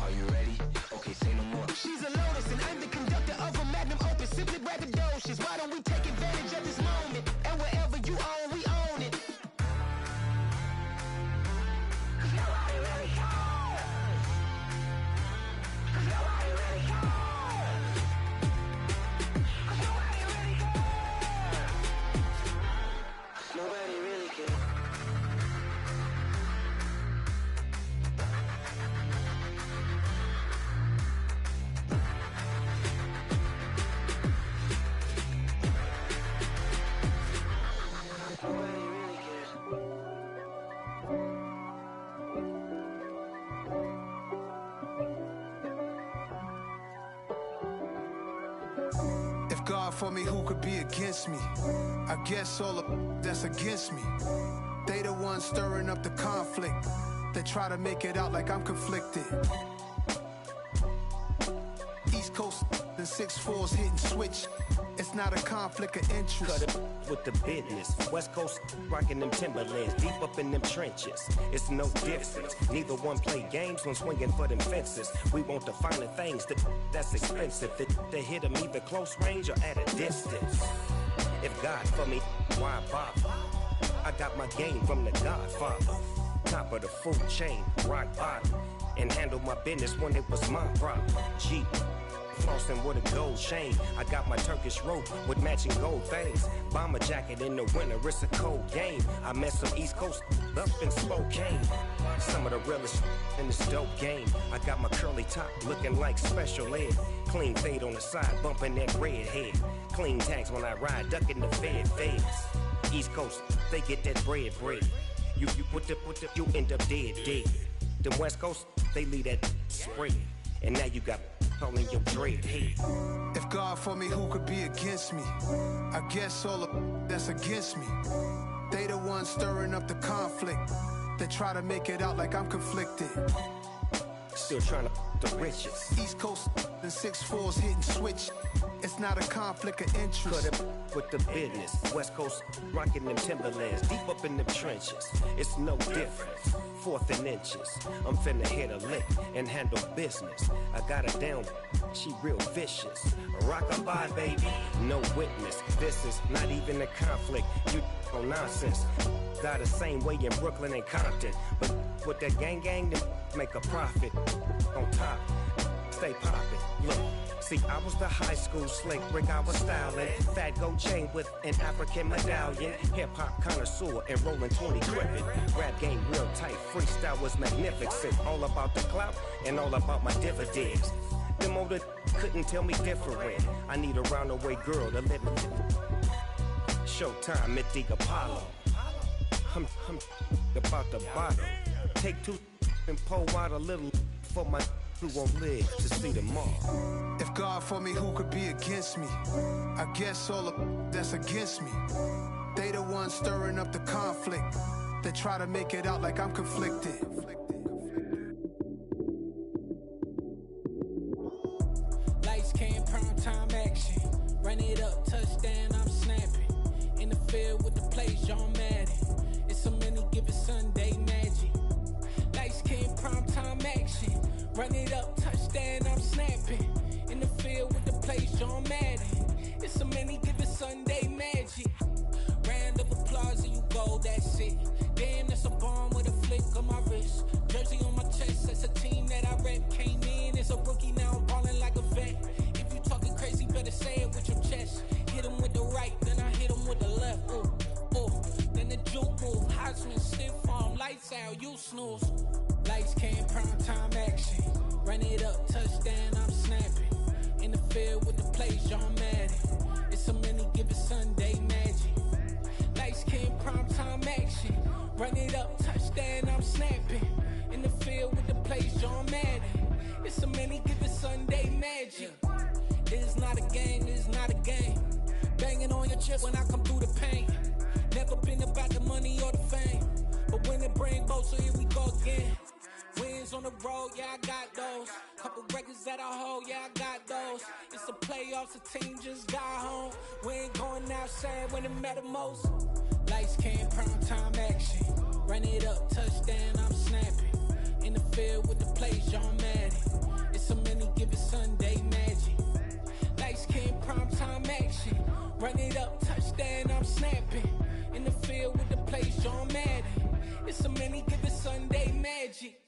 Speaker 10: Are you ready? Okay, say no more.
Speaker 11: She's a Lotus and I'm the conductor of a magnum opus. Simply braggadocious. Why don't we take advantage of this moment? And wherever you own, we own it.
Speaker 10: Nobody really cares.
Speaker 1: If God for me, who could be against me? I guess all of that's against me. They the ones stirring up the conflict. They try to make it out like I'm conflicted. East Coast and 6'4's hitting switch. It's not a conflict of interest.
Speaker 13: Cut it with the business. West Coast rocking them Timberlands, deep up in them trenches. It's no difference. Neither one play games when swinging for them fences. We want the finer things that's expensive. That hit them either close range or at a distance. If God for me, why bother? I got my game from the Godfather. Top of the food chain, rock bottom. And handle my business when it was my problem. Jeep. Flossing with a gold chain. I got my Turkish rope with matching gold things. Bomber jacket in the winter, it's a cold game. I met some East Coast up in Spokane. Some of the realest in this dope game. I got my curly top looking like special ed. Clean fade on the side, bumping that red head. Clean tags when I ride, ducking the feds. East Coast, they get that bread. You end up dead. Them West Coast, they leave that spread. And now you got all in your dread head.
Speaker 1: If God for me, who could be against me? I guess all of that's against me. They the ones stirring up the conflict. They try to make it out like I'm conflicted.
Speaker 13: Still trying to the riches.
Speaker 1: East Coast and 6'4's hitting switch. It's not a conflict of interest.
Speaker 13: Cut it with the business. West Coast rocking them Timberlands, deep up in them trenches. It's no difference. 4th and inches. I'm finna hit a lick and handle business. I got her down, she real vicious. Rockabye, baby, no witness. This is not even a conflict. You on nonsense. Got the same way in Brooklyn and Compton. But with that gang, then make a profit. On top, stay poppin'. Look. See, I was the high school slick brick, I was styling. Fat gold chain with an African medallion. Hip-hop connoisseur and rolling 20 gripping. Rap game real tight, freestyle was magnificent. All about the clout and all about my dividends. Them older couldn't tell me different. I need a roundaway girl to let me. Showtime at the Apollo. I'm about the bottom. Take 2 and pull out a little for my who won't live to see tomorrow.
Speaker 1: If God for me, who could be against me? I guess all of that's against me. They the ones stirring up the conflict. They try to make it out like I'm conflicted.
Speaker 12: Lights, cam, prime time action. Run it up, touchdown, I'm snapping. In the field with the plays, John Madden. It's so many, give it Sunday magic. Lights, cam, prime time action. Run it up, touchdown, I'm snapping. In the field with the plays, John Madden. It's so many, give it Sunday magic. Round of applause and you go, that's it. Damn, that's a bomb with a flick on my wrist. Jersey on my chest, that's a team that I rep. Came in as a rookie, now I'm ballin' like a vet. If you talking crazy, better say it with your chest. Hit him with the right, then I hit him with the left. Ooh, ooh. Then the juke move, Heisman, stiff arm, lights out, you snooze. Lights, cam, prime time action. Run it up, touchdown, I'm snapping. In the field with the plays, John Madden. It's so many, give it Sunday magic. Lights, cam, prime time action. Run it up, touchdown, I'm snapping. In the field with the plays, John Madden. It's so many, give it Sunday magic. This is not a game, this is not a game. Banging on your chest when I come through the pain. Never been about the money or the fame. But when it bring both, so here we go again. Wins on the road, yeah, I got those. Couple records that I hold, yeah, I got those. It's the playoffs, the team just got home. We ain't going outside when it matter most. Lights, cam, prime time action. Run it up, touchdown, I'm snapping. In the field with the plays, John Madden. It's so many, give it Sunday magic. Lights, cam, prime time action. Run it up, touchdown, I'm snapping. In the field with the plays, John Madden. It's so many, give it Sunday magic.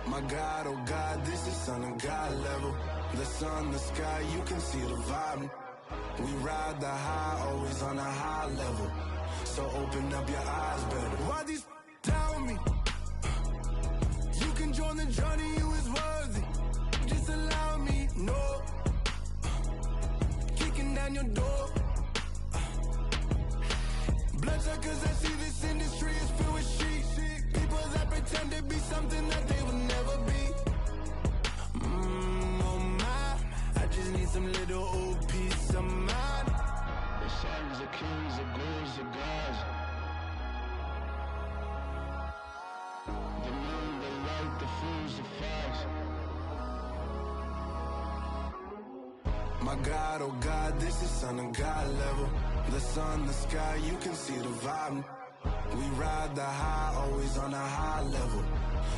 Speaker 1: My God, oh God, this is on a God level. The sun, the sky, you can see the vibe. We ride the high, always on a high level. So open up your eyes better. Why these tell me? You can join the journey, you is worthy. Just allow me, no. Kicking down your door. Bloodsuckers, I see this industry is filled with shit. People that pretend to be something that they will never be. Oh my, I just need some little old peace of mind. The sons of kings, the ghouls, the gods. The moon, the light, the fools, the facts. My God, oh God, this is on a God level. The sun, the sky, you can see the vibe. We ride the high, always on a high level.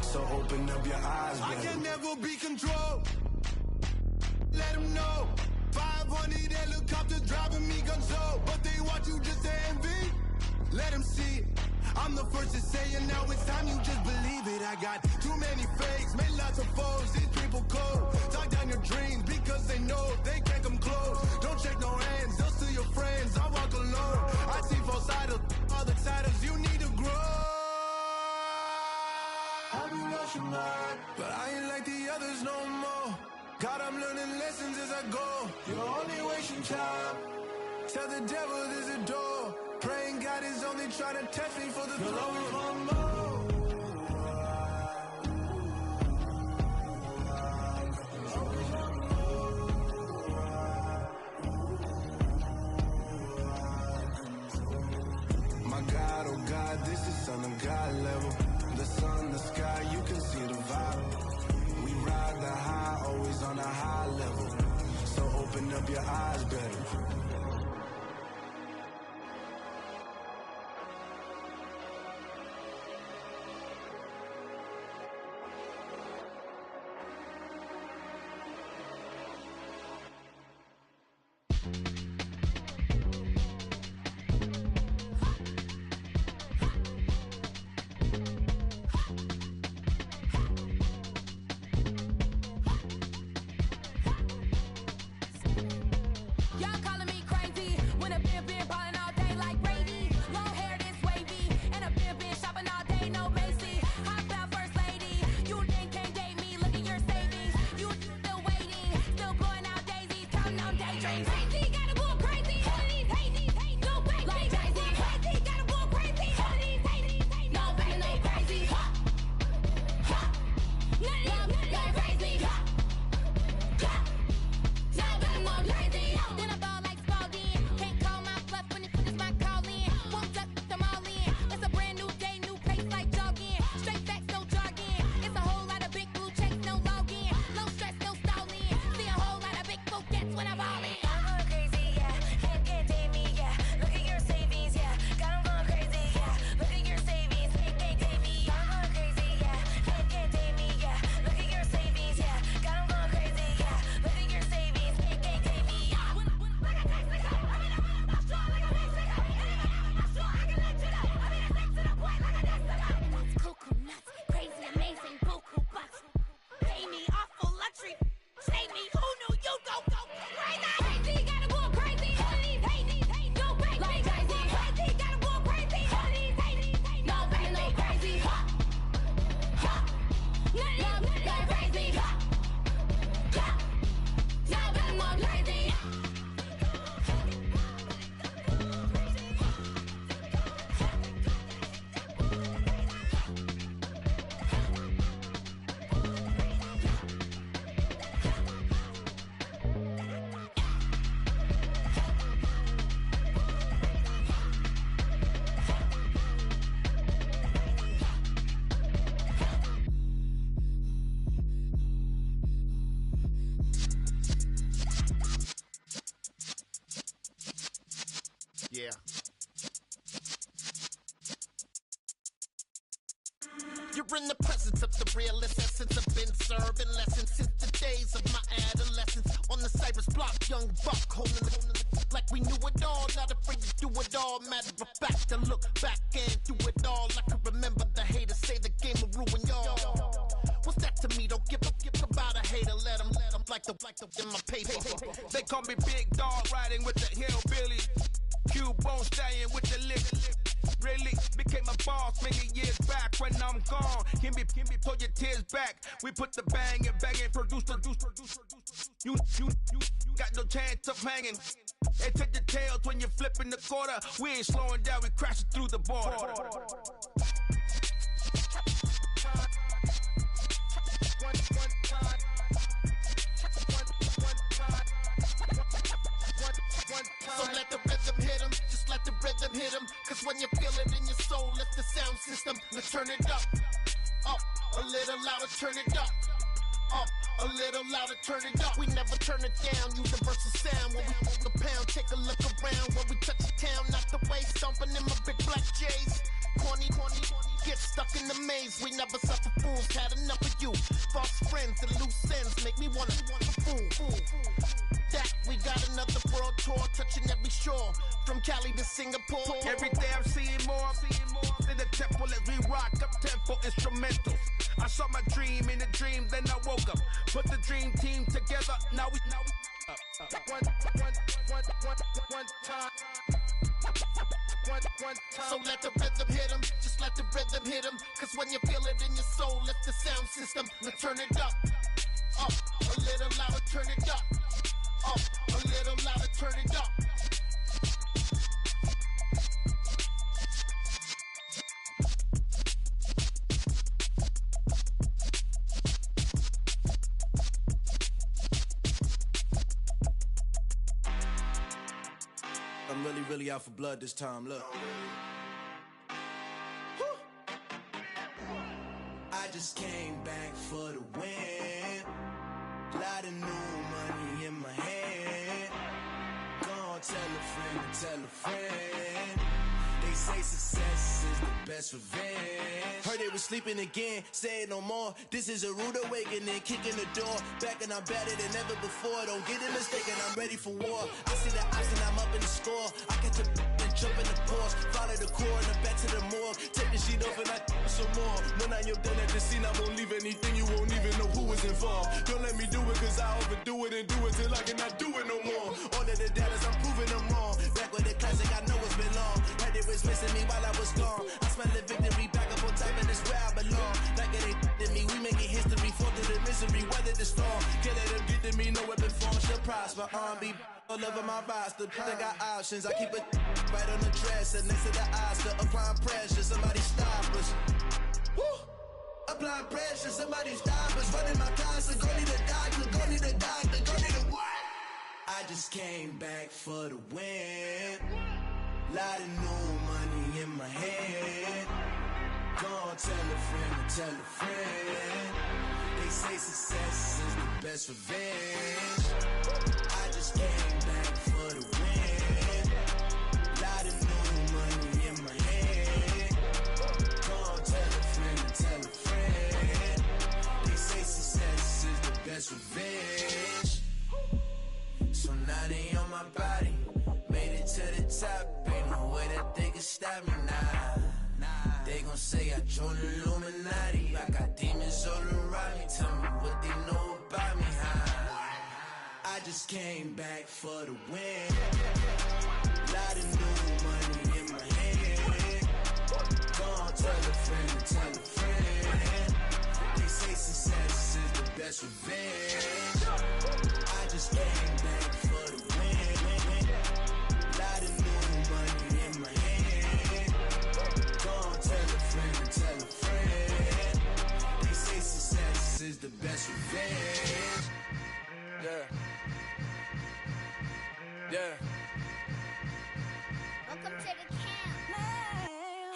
Speaker 1: So open up your eyes, baby. I can never be controlled. Let them know. 500 helicopters driving me gonzo. But they want you just to envy. Let them see it. I'm the first to say it, now it's time you just believe it. I got too many fakes, made lots of foes. These people cold. Talk down your dreams because they know they can't come close. Don't shake no hands, they'll steal your friends. I walk alone. I see false idols, all the titles you need to grow. Have you lost your mind? But I ain't like the others no more. God, I'm learning lessons as I go. You're only wasting time. Tell the devil there's a door. Praying God is only trying to test me for the throne. My God, oh God, this is on a God level. The sun, the sky, you can see the vibe. We ride the high, always on a high level. So open up your eyes better.
Speaker 14: in the presence of the realest essence. I've been serving lessons since the days of my adolescence. On the Cypress block, young buck holding the like we knew it all. Not afraid to do it all. Matter of fact, to look back and do it all. I can remember the haters say the game will ruin y'all. What's that to me? Don't give about a hater. Let them like the in my paper.
Speaker 9: They call me Big Dog, riding with the hillbilly. Cubone staying with the lick. Really became a boss many years back. When I'm gone, can be pull your tears back. We put the bang and produce. You got no chance of hanging. They take the tails when you're flipping the quarter. We ain't slowing down, we crashing through the border.
Speaker 14: So let the rhythm hit him, just let the rhythm hit him. Cause when you feel it in your soul, lift the sound system. Let's turn it up, a little louder, turn it up, a little louder, turn it up. We never turn it down, universal sound. When we hold the pound, take a look around. When we touch the town, not the way, stomping in my big black J's. Corny, get stuck in the maze. We never suffer fools, had enough of you. False friends and loose ends make me wanna fool. That we got another world tour, touching every shore, from Cali to Singapore.
Speaker 9: Every day I'm seeing more in the temple as we rock up tempo instrumentals. I saw my dream in a dream, then I woke up. Put the dream team together, now we one time.
Speaker 14: So let the rhythm hit him, just let the rhythm hit him. Cause when you feel it in your soul, lift the sound system. Let's turn it up, a little louder, turn it up, a little louder, turn it up.
Speaker 15: I'm really out for blood this time, look. I just came back for the win. Lot of new money in my hand. Gonna tell a friend. They say success is the best revenge. Heard they was sleeping again, say it no more. This is a rude awakening, kicking the door. Back and I'm better than ever before. Don't get it mistaken, I'm ready for war. I see the ops and I'm up in the score. I catch a and jump in the pause. Follow the core and then back to the morgue. Take the sheet off and I some more. When I am done at the scene, I won't leave anything. You won't even know who was involved. Don't let me do it cause I overdo it and do it till I cannot do it no more. All of the doubters, I'm proving them wrong. Back with the classic, I know it's been long. Heard they was missing me while I was gone. I smell the victory back up on top and it's where I belong. Like it ain't to me, we making history. Fall through the misery, weather the storm. Can't let them get to me, no weapon form shall prosper. R&B all over my roster. I got options, I keep it right on the dresser. Next to the Oscar, applying pressure. Somebody stop us. Woo! Applying pressure, somebody stop us. Running my concert, go need a doctor, go need a doctor, go need a what? I just came back for the win. Lot of new money in my hand. Gonna tell a friend. They say success is the best revenge. I just came back for the win. Lot of new money in my hand. Gonna tell a friend. They say success is the best revenge. So now they on my body. Made it to the top. Ain't no way that they can stop me now. They gon' say I joined the Illuminati. I got demons all around me. Tell me what they know about me, huh? I just came back for the win. Lot of new money in my hand. Gonna tell a friend. They say success is the best revenge. I just came back for the win. Lot of new money in my hand. Gonna tell a friend. They say success is the best revenge.
Speaker 9: Yeah.
Speaker 16: Welcome to the camp.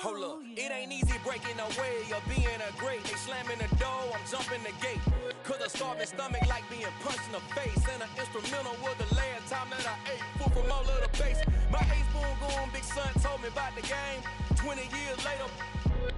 Speaker 9: Hold up, it ain't easy breaking away or being a great. They slamming the door, I'm jumping the gate. Cause a starving stomach like being punched in the face. And an instrumental was the last time that I ate. Food from all of the base. My ace boom goon, big son told me about the game. 20 years later,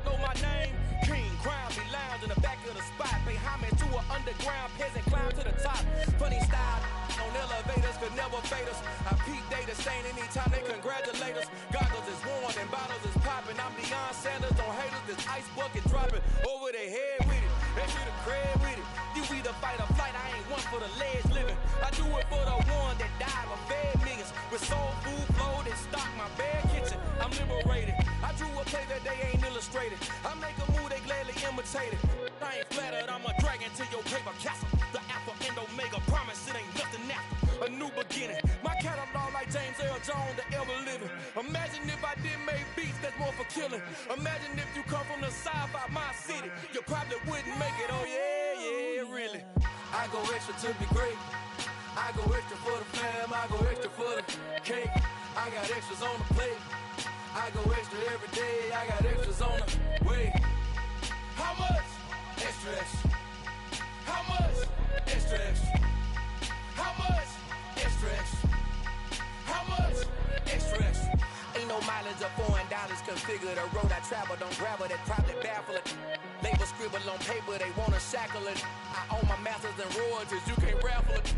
Speaker 9: know my name. King, crown me
Speaker 17: in the back of the spot. Pay homage to an underground peasant, climb to the top. Funny style on elevators could never fade us. I peep data stain anytime they congratulate us. Goggles is worn and bottles is popping. I'm Deion Sanders on haters, this ice bucket dropping over their head with it. They should have cred with it. You either fight or flight, I ain't one for the ledge living. I do it for the one that died or fed millions. With soul food, flowed and stock my bad kitchen. I'm liberated. I drew a play that they ain't illustrated. I make a move, they gladly imitate it. I ain't flattered, I'm a dragon to your paper castle. The alpha and omega, promise it ain't nothing after. A new beginning. My catalog like James Earl Jones, the ever living. Imagine if I did make beats that's more for killing. Imagine if you come from the south out my city. You probably wouldn't make it, oh yeah, really. I go extra to be great. I go extra for the fam, I go extra for the cake. I got extras on the plate. I go extra every day, I got extras on the way. How much? Extra, extra. How much? Extra, extra. How much? Extra, extra. How much? Extra, extra. Ain't no mileage of $4 configure the road I travel. Don't gravel that probably baffle it. Label scribble on paper, they wanna shackle it. I own my masters and royalties, you can't raffle it.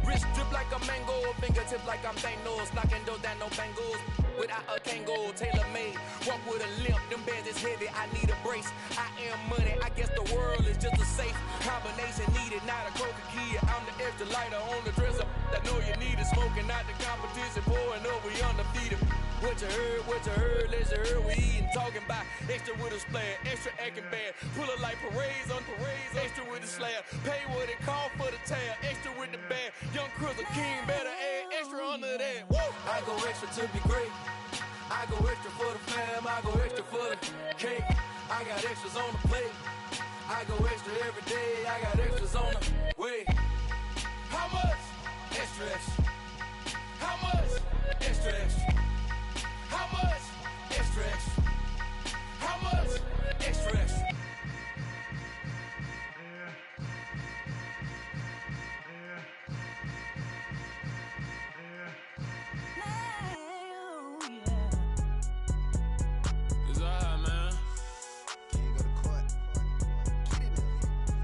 Speaker 17: Wrist drip like a mango, fingertips like I'm Thanos. Knocking those down, no bangles. Without a Kango, tailor-made. Walk with a limp, them bands is heavy, I need a brace. I am money, I guess the world is just a safe combination needed, not a coca key. I'm the extra lighter on the dresser. I know you need it, smoking out the competition, pouring up, we undefeated. What you heard, let's you heard, we eating, talking about extra with a splash, extra acting bad. Pull it like parades on parades, extra with the slab. Pay what it call for the tab, extra with the bag. Young Cruz, a king, better add extra under that. Woo! I go extra to be great. I go extra for the fam, I go extra for the cake. I got extras on the plate. I go extra every day, I got extras on the way. How much? Extra, extra. How much? Extra, extra. How much? Extra, extra. How much? Extra, extra.
Speaker 18: It's alright, man.
Speaker 10: Can't go to court. Get it,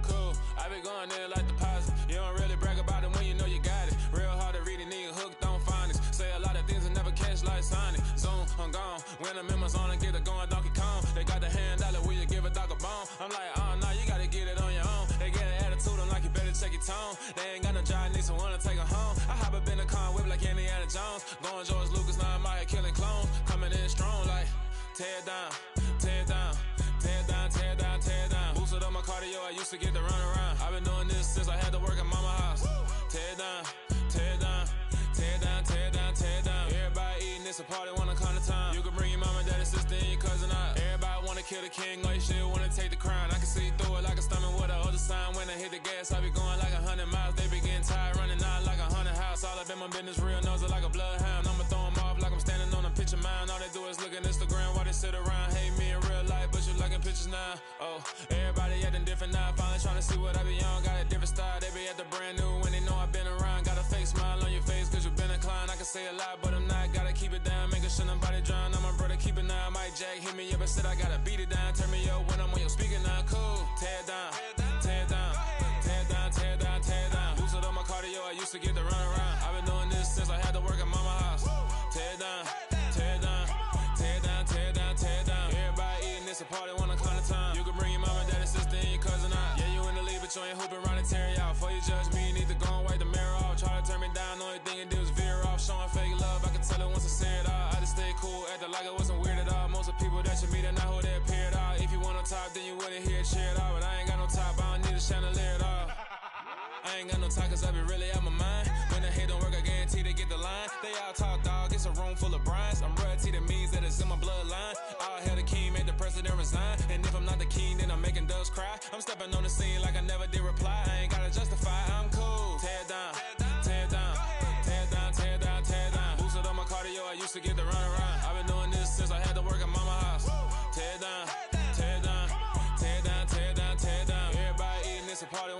Speaker 18: cool. I be going there like deposit. You don't really brag about it when you know you got it. Real hard to read a nigga hooked on phonics. Say a lot of things and never catch like Sonic. Zoom, I'm gone. When I'm in my zone and get it going Donkey Kong. They got the hand dollar, will you give a dog a bone? I'm like, oh no, you gotta get it on your own. They get an attitude, I'm like, you better check your tone. They ain't got no job, need someone to take her home. I hop up in the car, whip like Indiana Jones. Going George Lucas, now I'm out here killing clones. Coming in strong like, tear down, tear down, tear down, tear down, tear down. Boosted up my cardio, I used to get to run around. I've been doing this since I had to work at mama house. Tear down, tear down, tear down, tear down, tear down. Everybody eating, it's a party, wanna come to time. You can bring your mama, daddy, sister, and your cousin out. Everybody wanna kill the king, or you shit wanna take the crown. I can see through it like a stomach with a other sign. When I hit the gas, I be going like 100 miles. They be getting tired, running out like 100 house. All up in my business, real nose like a bloodhound. I'ma throw them off like I'm standing on a picture mound. All they do is look at Instagram while they sit around. Hate me in real life, but you liking pictures now. Oh, everybody acting different now. Finally trying to see what I be on. Got a different style, they be at the brand new when they know I've been around. Got a fake smile on your face cause you been inclined. I can say a lot, but I'm not. Gotta keep it down, making sure nobody drown. I'm my brother, keep it now. Mike Jack hit me up and said I gotta beat it down. Turn me up when I'm on your speaker now. Cool, tear down, tear down, tear down, tear down, tear down. Boosted up my cardio, I used to get to run around. I've been doing this since I had to work at mama house. Tear down, tear down, tear down, tear down, tear down. Everybody eating, it's a party, wanna climb the time. You can bring your mama, daddy, sister, and your cousin out. Yeah, you in the lead, but you ain't hooping around and tear you out. Before you judge me, you need to go and wipe the mirror off. Try to turn me down, only thing you did was veer off. Showing fake love, I can tell it once I say it all. I just stay cool, acting like it wasn't weird at all. Most of the people that you meet are not who they appear at all. If you want on top, then you wouldn't hear it cheer at all. But I ain't got no top, I don't need a chandelier at all. I ain't got no talk cause I be really out my mind. When the hate don't work, I guarantee they get the line. They all talk dog, it's a room full of brines. I'm royalty, that means that it's in my bloodline. All hail the king, make the president resign. And if I'm not the king, then I'm making doves cry. I'm stepping on the scene like I never did reply. I ain't gotta justify, I'm cool. Tear down, tear down, tear down, tear down, tear down. Boosted up my cardio, I used to get to run around. I've been doing this since I had to work at mama house. Tear down, tear down, tear down, tear down, tear down. Everybody eating, it's a party.